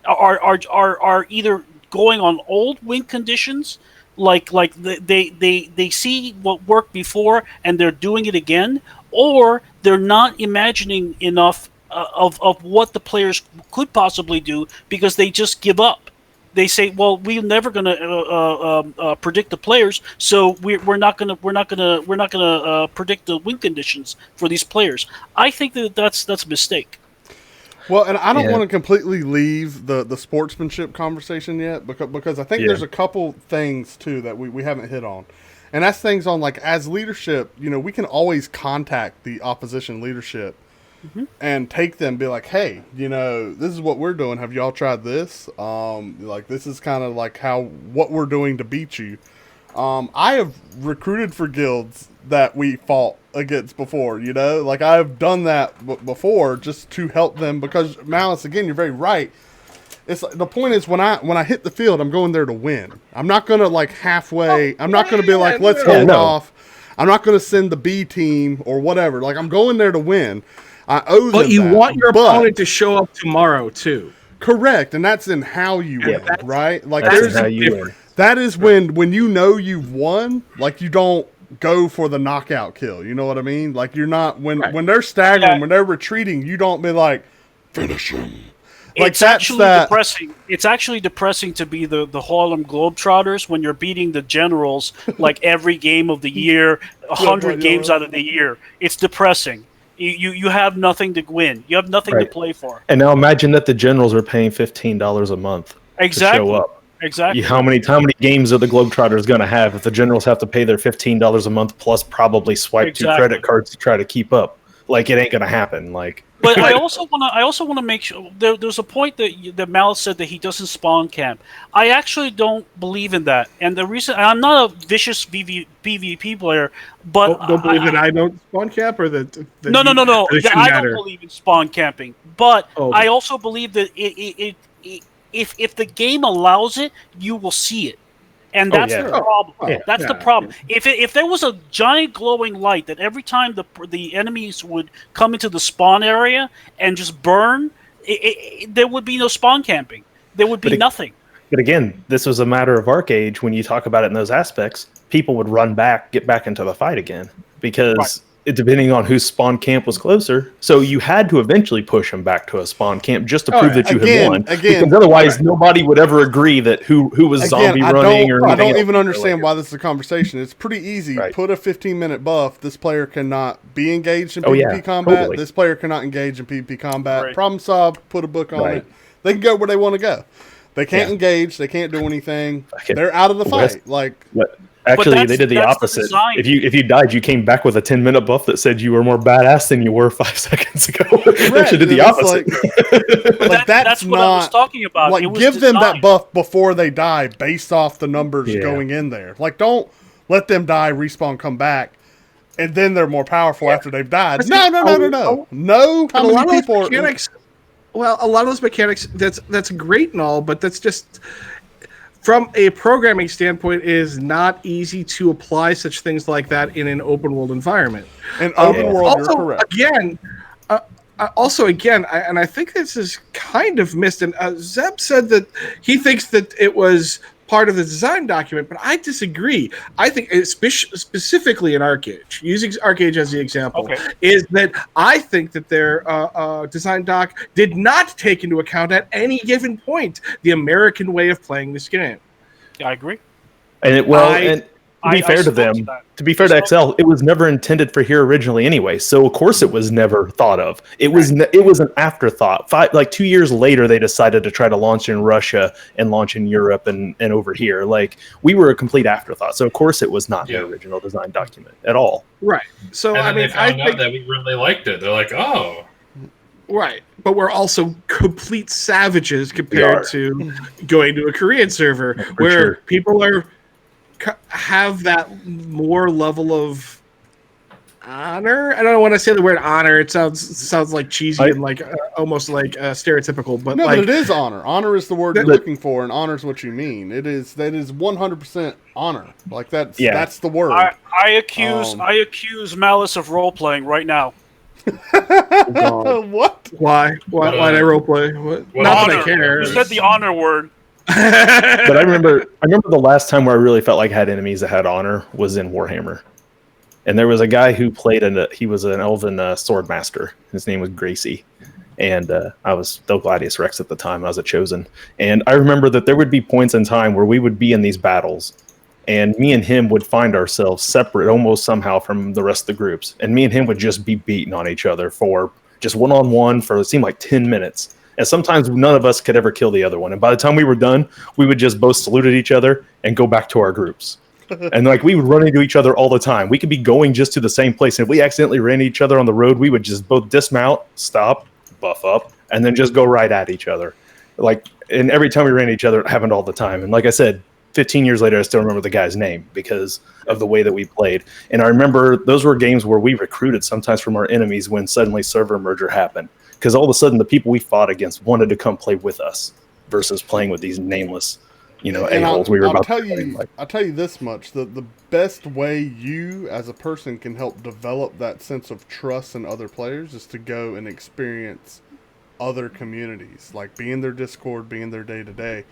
are either going on old win conditions, like they see what worked before and they're doing it again, or they're not imagining enough of what the players could possibly do because they just give up. They say, "Well, we're never going to predict the players, so we're not going to predict the win conditions for these players." I think that's a mistake. Well, and I don't want to completely leave the sportsmanship conversation yet because I think there's a couple things too that we haven't hit on. And that's things on, like, as leadership, we can always contact the opposition leadership and take them, be like, hey, this is what we're doing. Have y'all tried this? Like, this is kind of like what we're doing to beat you. I have recruited for guilds that we fought against before, like I've done that before just to help them because, Malice, again, you're very right. It's the point is when I hit the field, I'm going there to win. I'm not going to halfway. I'm not going to be like, let's hold off. I'm not going to send the B team or whatever. Like, I'm going there to win. I owe them But you that. want your opponent to show up tomorrow too. Correct, and that's in how you win, right? Like, that's how you win. That is when you've won. Like, you don't go for the knockout kill. You know what I mean? Like, you're not when they're staggering, when they're retreating, you don't be like, finish him. Like, it's actually depressing. It's actually depressing to be the Harlem Globetrotters when you're beating the Generals like every game of the year, 100 games out of the year. It's depressing. You have nothing to win. You have nothing to play for. And now imagine that the Generals are paying $15 a month to show up. Exactly. How many games are the Globetrotters going to have if the Generals have to pay their $15 a month plus probably swipe 2 credit cards to try to keep up? Like, it ain't going to happen. Like, but I also want to make sure there's a point that Malice said that he doesn't spawn camp. I actually don't believe in that, and the reason I'm not a vicious PvP player, but don't believe that I don't spawn camp or that no. I don't believe in spawn camping, but I also believe that if the game allows it, you will see it. And that's the problem. That's the problem. If there was a giant glowing light that every time the enemies would come into the spawn area and just burn, there would be no spawn camping. There would be nothing. But again, this was a matter of Arcade. When you talk about it in those aspects, people would run back, get back into the fight again because depending on whose spawn camp was closer. So you had to eventually push them back to a spawn camp just to prove that you had won. Because otherwise, nobody would ever agree that who was zombie running or anything. I don't even understand why this is a conversation. It's pretty easy. Put a 15-minute buff. This player cannot be engaged in PvP combat. Totally. This player cannot engage in PvP combat. Problem solved. Put a book on it. They can go where they want to go. They can't engage. They can't do anything. They're out of the fight. Actually, they did the opposite. If you died, you came back with a 10-minute buff that said you were more badass than you were 5 seconds ago. They actually did the opposite. That's what I was talking about. Like, give them that buff before they die based off the numbers going in there. Like, don't let them die, respawn, come back, and then they're more powerful after they've died. No. No, how many people are... Well, a lot of those mechanics, that's great and all, but that's just... From a programming standpoint, it is not easy to apply such things like that in an open world environment. And open world, you're correct. Again, I think this is kind of missed. And Zeb said that he thinks that it was part of the design document, but I disagree. I think, specifically in ArcAge, using ArcAge as the example, is that I think that their design doc did not take into account at any given point the American way of playing this game. I agree. And To be fair to them, to be fair to XL, it was never intended for here originally anyway. So of course it was never thought of. It was it was an afterthought. 2 years later, they decided to try to launch in Russia and launch in Europe and over here. Like, we were a complete afterthought. So of course it was not the original design document at all. Right. So and then I mean, they found I out think that we really liked it. They're like, oh. right, but we're also complete savages compared to going to a Korean server where people have that more level of honor. I don't want to say the word honor. It sounds like cheesy and like almost like stereotypical. But but it is honor. Honor is the word you're looking for, and honor is what you mean. That is 100% honor. Like that's the word. I accuse Malice of role playing right now. What? Why did I roleplay? What? Not that I care. You said the honor word. But I remember the last time where I really felt like I had enemies that had honor was in Warhammer. And there was a guy who played he was an elven sword master. His name was Gracie. And I was still Gladius Rex at the time. I was a chosen. And I remember that there would be points in time where we would be in these battles. And me and him would find ourselves separate almost somehow from the rest of the groups. And me and him would just be beating on each other for just one-on-one for it seemed like 10 minutes. And sometimes none of us could ever kill the other one. And by the time we were done, we would just both salute at each other and go back to our groups. And like, we would run into each other all the time. We could be going just to the same place. And if we accidentally ran into each other on the road, we would just both dismount, stop, buff up, and then just go right at each other. Like, and every time we ran into each other, it happened all the time. And like I said, 15 years later, I still remember the guy's name because of the way that we played. And I remember those were games where we recruited sometimes from our enemies when suddenly server merger happened. Because all of a sudden, the people we fought against wanted to come play with us versus playing with these nameless, a-holes we were about to play. I'll tell you this much. The best way you, as a person, can help develop that sense of trust in other players is to go and experience other communities. Like, be in their Discord, be in their day-to-day.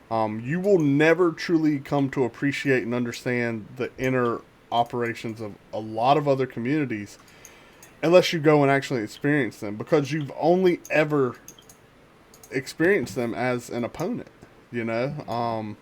You will never truly come to appreciate and understand the inner operations of a lot of other communities unless you go and actually experience them, because you've only ever experienced them as an opponent, and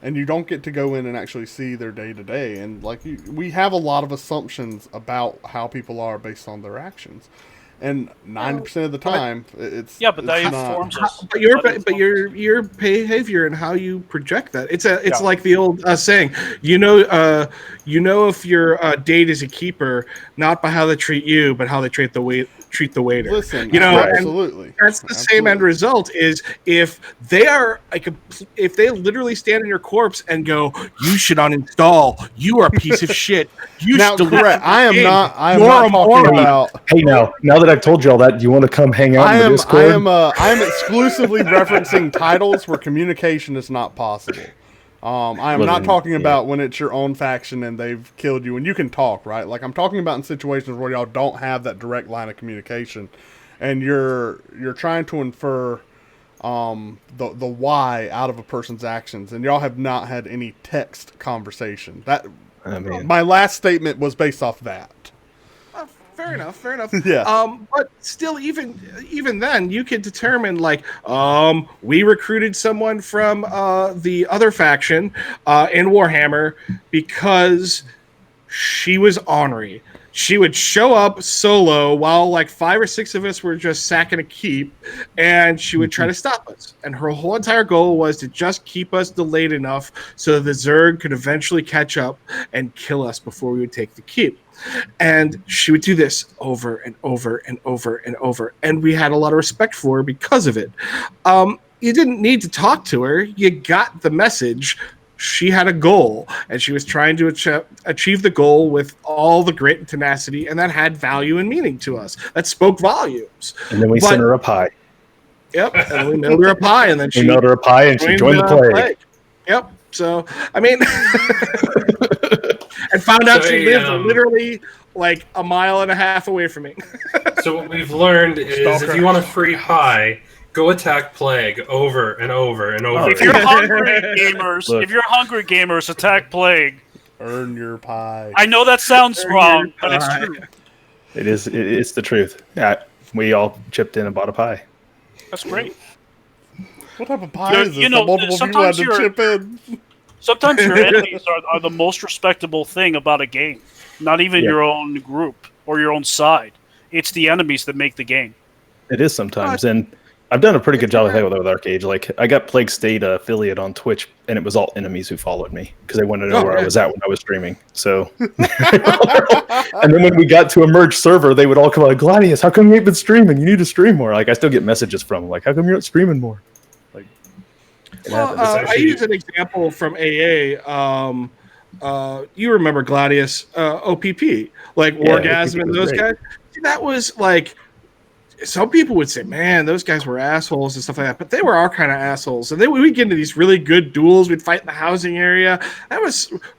you don't get to go in and actually see their day-to-day. And we have a lot of assumptions about how people are based on their actions. And 90% of the time, it's but that it's informs not. us. But your behavior and how you project that, it's like the old saying, if your date is a keeper, not by how they treat you, but how they treat the waiter. Listen, absolutely. That's the same end result. Is if they literally stand in your corpse and go, you should uninstall. You are a piece of shit. You now, should correct. I am not talking about. Hey, now that I've told you all that, do you want to come hang out in the Discord? I am exclusively referencing titles where communication is not possible. I am not talking about when it's your own faction and they've killed you and you can talk, right? Like, I'm talking about in situations where y'all don't have that direct line of communication, and you're trying to infer the why out of a person's actions, and y'all have not had any text conversation. My last statement was based off that. Fair enough. Yeah. But still, even then, you could determine, we recruited someone from the other faction in Warhammer because she was ornery. She would show up solo while 5 or 6 of us were just sacking a keep, and she would try to stop us. And her whole entire goal was to just keep us delayed enough so the Zerg could eventually catch up and kill us before we would take the keep. And she would do this over and over and over and over. And we had a lot of respect for her because of it. You didn't need to talk to her. You got the message. She had a goal, and she was trying to achieve the goal with all the grit and tenacity, and that had value and meaning to us. That spoke volumes. And then we sent her a pie. Yep, and we mailed her a pie, and then she mailed her a pie, and she joined the plague. Yep. So, I mean, and found out she lived literally a mile and a half away from me. So what we've learned is if you want a free high, go attack Plague over and over and over. If you're hungry gamers, attack Plague. Earn your pie. I know that sounds wrong, but it's true. It is. It's the truth. We all chipped in and bought a pie. That's great. What type of pie is this? Multiple people had to chip in. Sometimes your enemies are the most respectable thing about a game. Not even your own group or your own side. It's the enemies that make the game. It is sometimes, and I've done a pretty good job of that with Arcade. Like, I got Plague State affiliate on Twitch, and it was all enemies who followed me because they wanted to know where I was at when I was streaming. So, and then when we got to a merged server, they would all come out, Gladius, how come you ain't been streaming? You need to stream more. Like, I still get messages from them, like, how come you're not streaming more? Like, well, I use an example from AA. You remember Gladius, OPP, like Wargasm and those guys. That was like, some people would say, man, those guys were assholes and stuff like that, but they were our kind of assholes. And then we'd get into these really good duels. We'd fight in the housing area.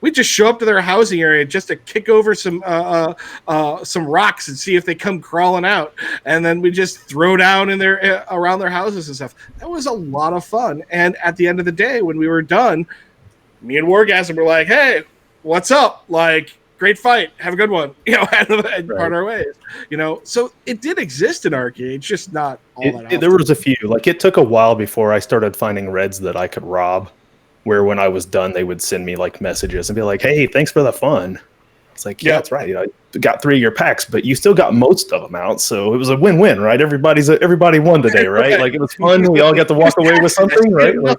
We'd just show up to their housing area just to kick over some rocks and see if they come crawling out. And then we just throw down in their around their houses and stuff. That was a lot of fun. And at the end of the day, when we were done, me and Wargasm were like, hey, what's up? Like, great fight. Have a good one. And part our ways. So it did exist in Arcade, just not all that often. There was a few. Like, it took a while before I started finding reds that I could rob, where when I was done, they would send me like messages and be like, hey, thanks for the fun. It's like, yeah, that's right. I got 3 of your packs, but you still got most of them out. So it was a win-win, right? Everybody won today, right? Like, it was fun. We all got to walk away with something, right? Like,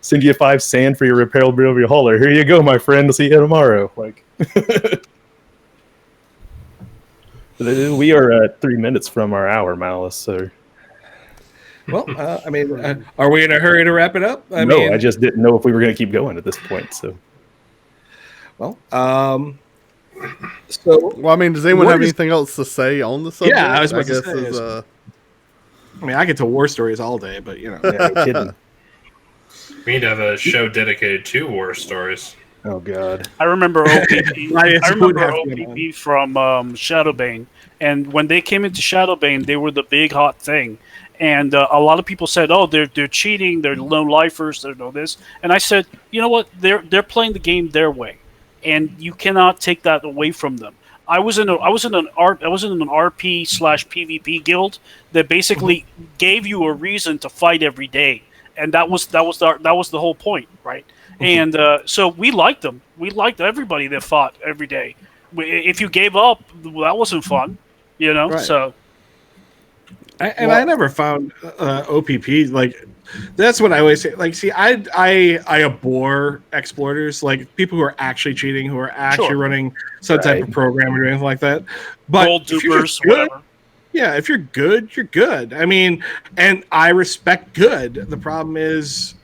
send you 5 sand for your repairable hauler. Here you go, my friend. I'll see you tomorrow. Like, we are at 3 minutes from our hour, Malice. So, well, are we in a hurry to wrap it up? I just didn't know if we were going to keep going at this point. So, well, does anyone have anything else to say on the subject? Yeah, I was about to say. I get to war stories all day, but yeah, no kidding. We need to have a show dedicated to war stories. Oh God! I remember OPP. I remember OPP from Shadowbane, and when they came into Shadowbane, they were the big hot thing. And a lot of people said, "Oh, they're cheating. They're low lifers. They're no this." And I said, "You know what? They're playing the game their way, and you cannot take that away from them." I was in an RP/PvP guild that basically gave you a reason to fight every day, and that was the whole point, right? And so we liked them. We liked everybody that fought every day. If you gave up, that wasn't fun, Right. So. I never found OPP like. That's what I always say. Like, see, I abhor exploiters, like people who are actually cheating, who are actually running some type of program or anything like that. But gold dupers, whatever. Yeah, if you're good, you're good. And I respect good. The problem is,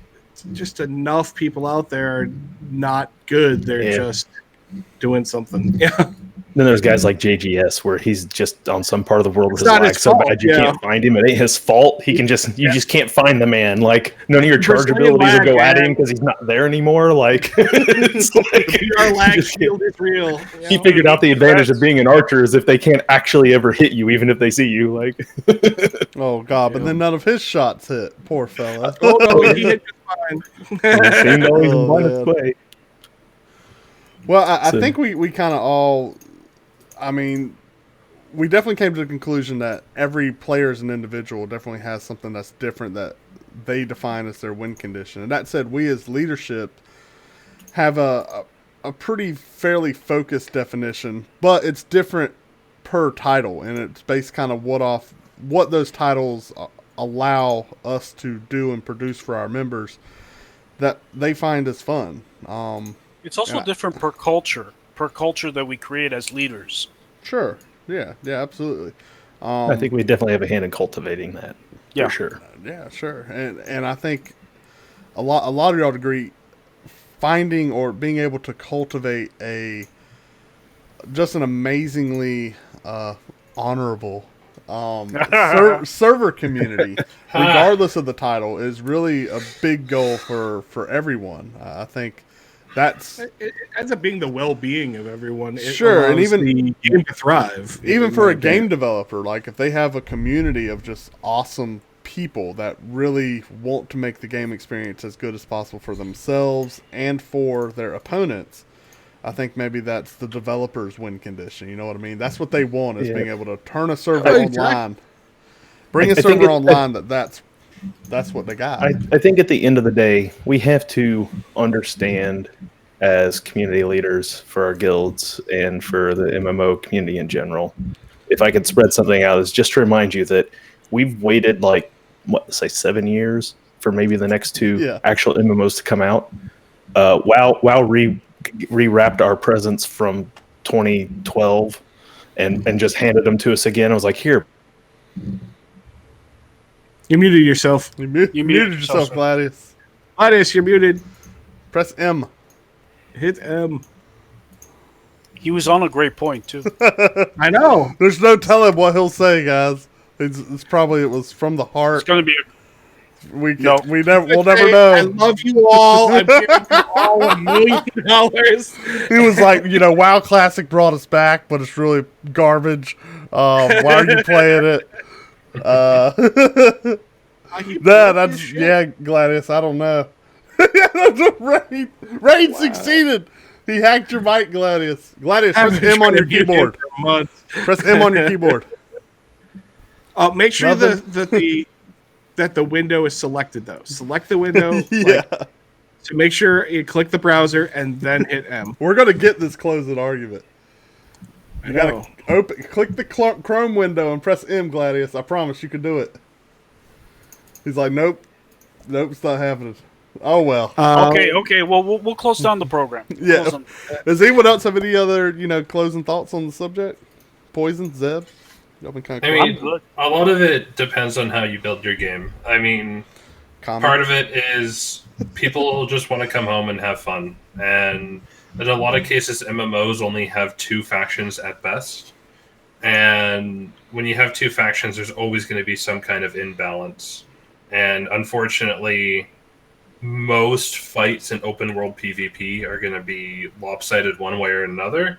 just enough people out there are not good. They're just doing something. Yeah. Then there's guys like JGS where he's just on some part of the world where his lag's so bad you can't find him. It ain't his fault. He can you just can't find the man. Like, none of your charge abilities will go at him because he's not there anymore. Like, it's like our lag shield is real. He figured out the advantage of being an archer is if they can't actually ever hit you, even if they see you. Like, oh God! But then none of his shots hit. Poor fella. Oh no, he hit just fine. Well, I think we kind of all. We definitely came to the conclusion that every player as an individual definitely has something that's different that they define as their win condition. And that said, we as leadership have a pretty fairly focused definition, but it's different per title, and it's based kind of what those titles allow us to do and produce for our members that they find as fun. It's also different per culture that we create as leaders. Sure. Yeah, absolutely. I think we definitely have a hand in cultivating that. Yeah, for sure. Yeah, sure. And I think a lot of y'all agree finding or being able to cultivate just an amazingly honorable server community, regardless of the title, is really a big goal for everyone. I think it ends up being the well-being of everyone. And even the game to thrive. Even for a game developer, like if they have a community of just awesome people that really want to make the game experience as good as possible for themselves and for their opponents, I think maybe that's the developer's win condition. You know what I mean? That's what they want, is being able to turn a server online, bring a server online that's that's what they got. I think at the end of the day, we have to understand as community leaders for our guilds and for the MMO community in general. If I could spread something out, is just to remind you that we've waited like, what, say 7 years for maybe the next two actual MMOs to come out. WoW rewrapped our presents from 2012 and just handed them to us again. I was like, here. You muted yourself. You muted yourself, Gladius. Gladius, you're muted. Press M. Hit M. He was on a great point too. I know. There's no telling what he'll say, guys. It's probably it was from the heart. It's going to be. We'll never know. I love you all. I'm giving you all $1 million. He was like, WoW Classic brought us back, but it's really garbage. Why are you playing it? Gladius. I don't know. Rain succeeded. He hacked your mic, Gladius. Gladius, press M on your keyboard. Press M on your keyboard. Make sure that the window is selected, though. Select the window. So make sure you click the browser and then hit M. We're going to get this closing argument. You got to click the Chrome window and press M, Gladius. I promise you can do it. He's like, nope, it's not happening. Oh well. Okay. Well, we'll close down the program. Does anyone else have any other closing thoughts on the subject? Poison, Zeb. A lot of it depends on how you build your game. I mean, part of it is people just want to come home and have fun, and in a lot of cases, MMOs only have 2 factions at best. And when you have 2 factions, there's always going to be some kind of imbalance. And unfortunately, most fights in open world PvP are going to be lopsided one way or another.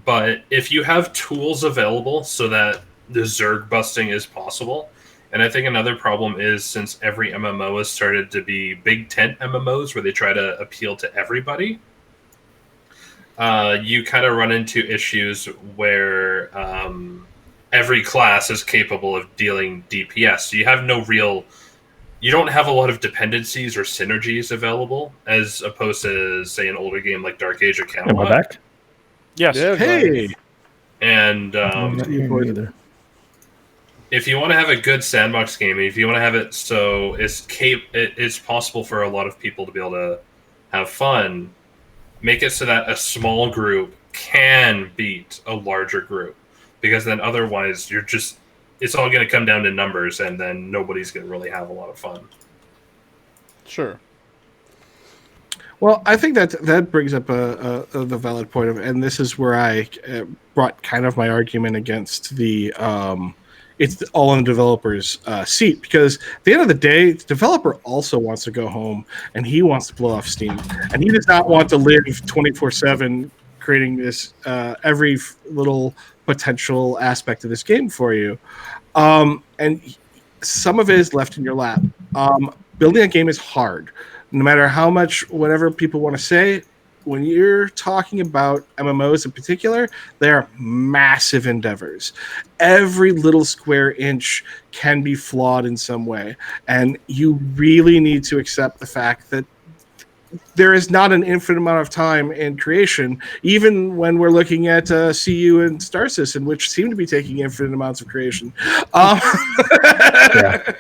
But if you have tools available so that the Zerg busting is possible, and I think another problem is since every MMO has started to be big tent MMOs where they try to appeal to everybody, you kind of run into issues where every class is capable of dealing DPS. So you don't have a lot of dependencies or synergies available as opposed to, say, an older game like Dark Age or Camelot. Am I back? Yes. Hey. And if you want to have a good sandbox game, if you want to have it so it's possible for a lot of people to be able to have fun, make it so that a small group can beat a larger group. Because then otherwise it's all going to come down to numbers, and then nobody's going to really have a lot of fun. Sure. Well, I think that brings up the valid point and this is where I brought kind of my argument against the it's all on the developer's seat, because at the end of the day, the developer also wants to go home and he wants to blow off steam, and he does not want to live 24/7 creating this every little potential aspect of this game for you, and some of it is left in your lap. Building a game is hard, no matter how much whatever people want to say. When you're talking about MMOs in particular, they are massive endeavors. Every little square inch can be flawed in some way, and you really need to accept the fact that there is not an infinite amount of time in creation, even when we're looking at CU and Star Citizen, which seem to be taking infinite amounts of creation. Yeah.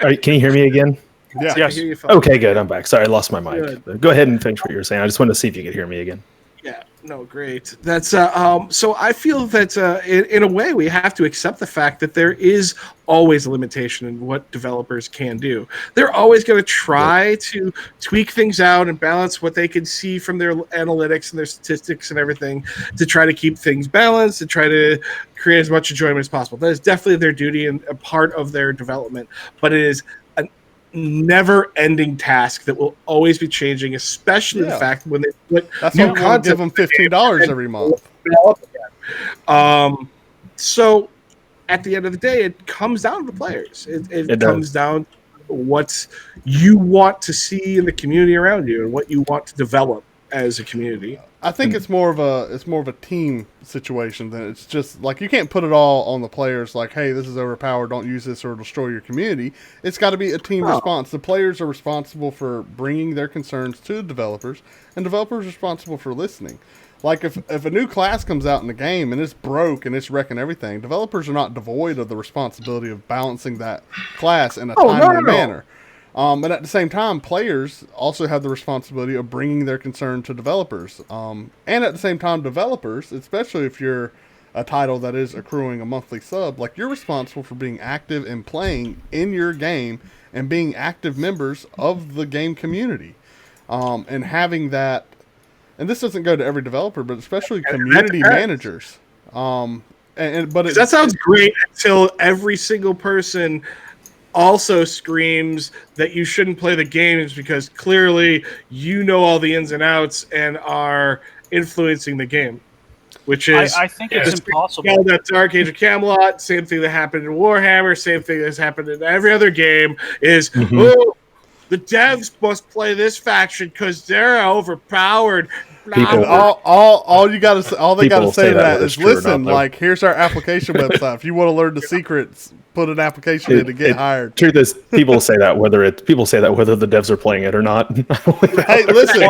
All right, can you hear me again? Yeah. Yes. Okay, good. I'm back. Sorry, I lost my mic. Good. Go ahead and finish what you were saying. I just wanted to see if you could hear me again. Yeah, no, great. That's so I feel that in a way we have to accept the fact that there is always a limitation in what developers can do. They're always going to try to tweak things out and balance what they can see from their analytics and their statistics and everything to try to keep things balanced, to try to create as much enjoyment as possible. That is definitely their duty and a part of their development, but it is never-ending task that will always be changing, especially the fact when they put new content. Give them $15 every month. So at the end of the day, it comes down to the players. It comes down to what you want to see in the community around you and what you want to develop as a community. I think it's more of a team situation than it's just like you can't put it all on the players like, hey, this is overpowered, don't use this or it'll destroy your community. It's got to be a team response. The players are responsible for bringing their concerns to the developers, and developers are responsible for listening. Like if a new class comes out in the game and it's broke and it's wrecking everything, developers are not devoid of the responsibility of balancing that class in a timely manner. But at the same time, players also have the responsibility of bringing their concern to developers. And at the same time, developers, especially if you're a title that is accruing a monthly sub, like you're responsible for being active and playing in your game and being active members of the game community. And having that, and this doesn't go to every developer, but especially community managers. But that sounds great until every single person also screams that you shouldn't play the games because clearly you know all the ins and outs and are influencing the game, which is I think it's impossible. That's Dark Age of Camelot. Same thing that happened in Warhammer. Same thing that's happened in every other game. Is the devs must play this faction because they're overpowered. People, all they gotta say to that is listen, like here's our application website. If you want to learn the secrets, put an application in to get hired. Truth is, people say that whether the devs are playing it or not. Hey, listen,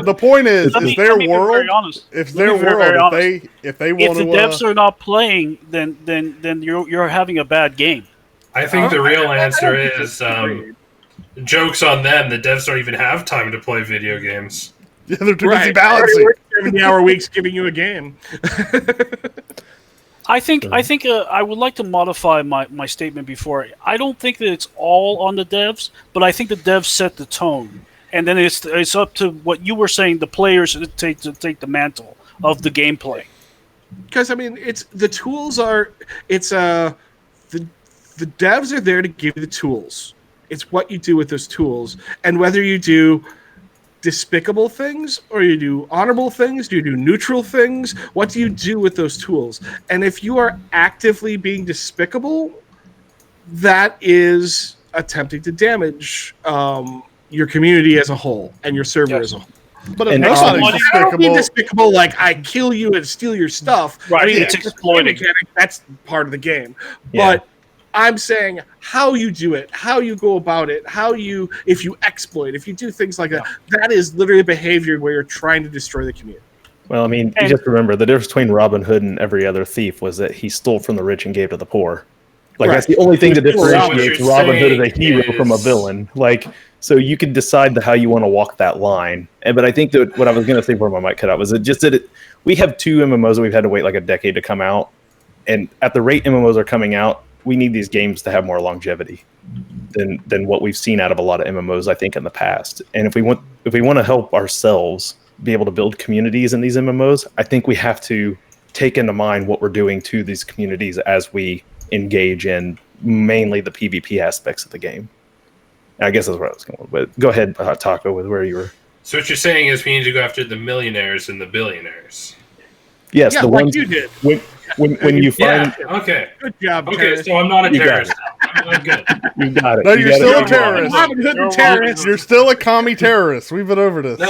the point is their world. If their world, if they want to, if the devs are not playing, then you're having a bad game. I think the real answer is jokes on them. The devs don't even have time to play video games. Yeah, they're too busy balancing. 70-hour weeks giving you a game. I think I would like to modify my statement before. I don't think that it's all on the devs, but I think the devs set the tone, and then it's up to what you were saying, the players to take the mantle of the gameplay. Because I mean, the devs are there to give you the tools. It's what you do with those tools, and whether you do despicable things or you do honorable things, do you do neutral things, what do you do with those tools? And if you are actively being despicable, that is attempting to damage your community as a whole and your server as a whole. But I don't mean despicable like I kill you and steal your stuff. Right, I mean, it's exploiting. That's part of the game. But I'm saying how you do it, how you go about it, if you exploit, if you do things like that, that is literally behavior where you're trying to destroy the community. Well, I mean, you just remember the difference between Robin Hood and every other thief was that he stole from the rich and gave to the poor. Like that's the only thing that differentiates Robin Hood as a hero from a villain. Like, so you can decide how you want to walk that line. But I think that what I was going to say before my mic cut out was we have 2 MMOs that we've had to wait like a decade to come out, and at the rate MMOs are coming out, we need these games to have more longevity than what we've seen out of a lot of MMOs, I think, in the past. And if we want to help ourselves be able to build communities in these MMOs, I think we have to take into mind what we're doing to these communities as we engage in mainly the PvP aspects of the game. I guess that's where I was going. But go ahead, Taco, with where you were. So what you're saying is we need to go after the millionaires and the billionaires. Yes, the ones you did. When you find okay, good job. Okay, terrorist. so I'm not a terrorist. I'm good. You got it. No, you're still a terrorist. Robin Hood and terrorist. You're still a commie terrorist. We've been over this.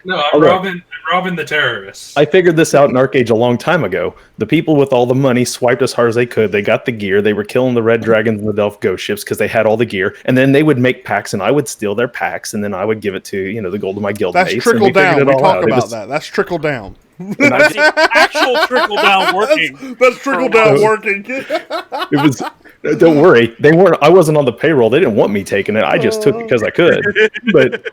No, I'm Robin the terrorist. I figured this out in Arcade a long time ago. The people with all the money swiped as hard as they could. They got the gear. They were killing the red dragons and the Delph ghost ships because they had all the gear. And then they would make packs, and I would steal their packs, and then I would give it to the gold of my guild mates. That's trickle down. We talk about that. That's trickle down. That's actual trickle down working. That's trickle down working. It was. Don't worry, they weren't. I wasn't on the payroll. They didn't want me taking it. I just took it because I could. But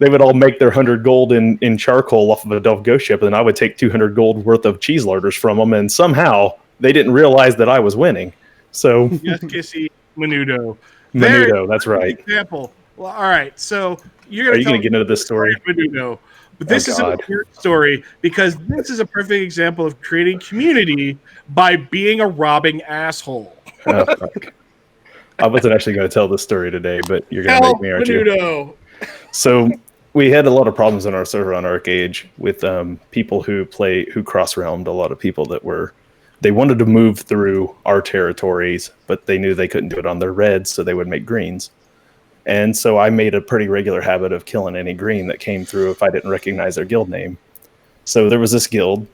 they would all make their 100 gold in charcoal off of a Delph ghost ship, and then I would take 200 gold worth of cheese larders from them. And somehow they didn't realize that I was winning. So yes, Kissy Menudo. That's right. Example. Well, all right. So you're going to get into this story? Menudo. But this is a weird story because this is a perfect example of creating community by being a robbing asshole. Oh, fuck. I wasn't actually going to tell this story today, but you're going to make me, aren't you? So we had a lot of problems in our server on Arcade with people who cross-realmed. A lot of people they wanted to move through our territories, but they knew they couldn't do it on their reds, so they would make greens. And so I made a pretty regular habit of killing any green that came through if I didn't recognize their guild name. So there was this guild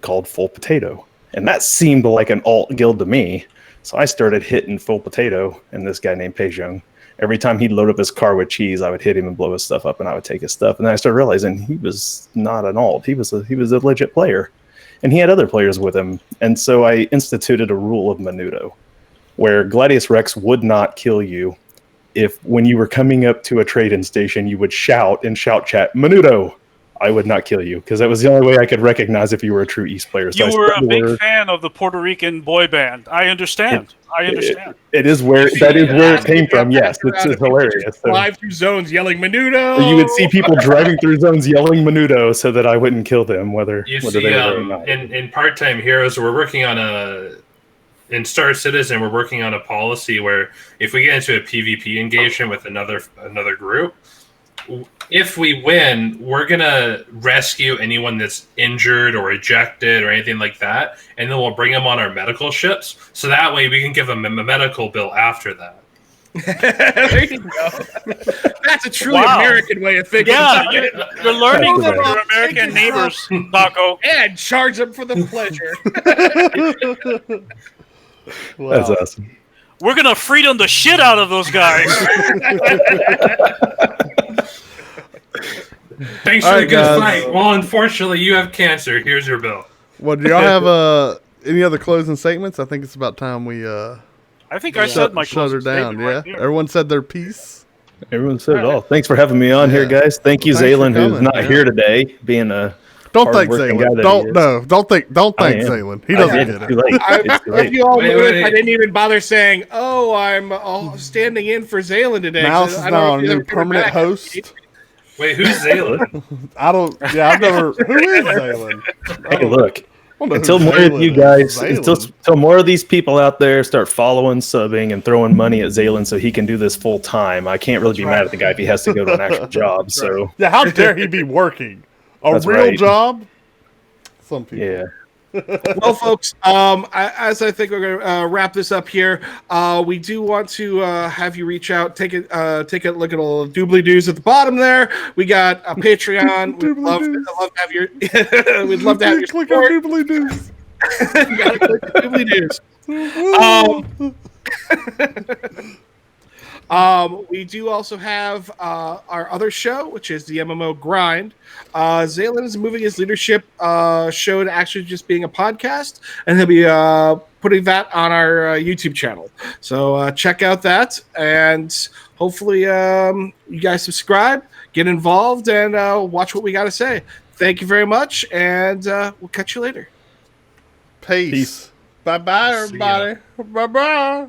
called Full Potato, and that seemed like an alt guild to me. So I started hitting Full Potato and this guy named Pejong. Every time he'd load up his car with cheese, I would hit him and blow his stuff up, and I would take his stuff. And then I started realizing he was not an alt. He was a legit player, and he had other players with him. And so I instituted a rule of Menudo, where Gladius Rex would not kill you if when you were coming up to a trade-in station, you would shout in shout chat, Menudo. I would not kill you, because that was the only way I could recognize if you were a true East player. So you were a big fan of the Puerto Rican boy band. I understand. It is where it came from. Yes, it's hilarious. Drive through zones yelling Menudo. You would see people driving through zones yelling Menudo so that I wouldn't kill them, whether they were or not. In Part-Time Heroes, we're working on in Star Citizen, we're working on a policy where if we get into a PvP engagement with another group, if we win, we're going to rescue anyone that's injured or ejected or anything like that, and then we'll bring them on our medical ships, so that way we can give them a medical bill after that. There you go. That's a truly American way of thinking. Yeah, you're learning from your American neighbors, Taco. And charge them for the pleasure. Wow. That's awesome. We're going to freedom the shit out of those guys. Thanks for the good fight. Well, unfortunately, you have cancer. Here's your bill. Well, do y'all have any other closing statements? I think it's about time we I think I said my shut her down. Yeah, everyone said their piece. Everyone said it all. Thanks for having me on here, guys. Thank you, Zaylin, who's not here today, being a don't thank Zaylin. Don't thank Zaylin. He doesn't get it. If you all knew it, I didn't even bother saying, "Oh, I'm standing in for Zaylin today." Mouse is now a new permanent host. Wait, who's Zaylin? I've never. Who is Zaylin? Hey, look. Until more of you guys, until more of these people out there start following, subbing, and throwing money at Zaylin so he can do this full time, I can't really be mad at the guy if he has to go to an actual job. So yeah, how dare he be working a real job? Some people. Yeah. Well, folks, as I think we're going to wrap this up here, we do want to have you reach out, take a look at all the doobly-doos at the bottom there. We got a Patreon. We'd love to have your we'd love to have your support. Click on doobly-doos. You got to click the doobly-doos. We do also have our other show, which is the MMO Grind. Zaylin is moving his leadership show to actually just being a podcast, and he'll be putting that on our YouTube channel. So check out that, and hopefully you guys subscribe, get involved, and watch what we got to say. Thank you very much, and we'll catch you later. Peace. Bye-bye, everybody. Bye-bye.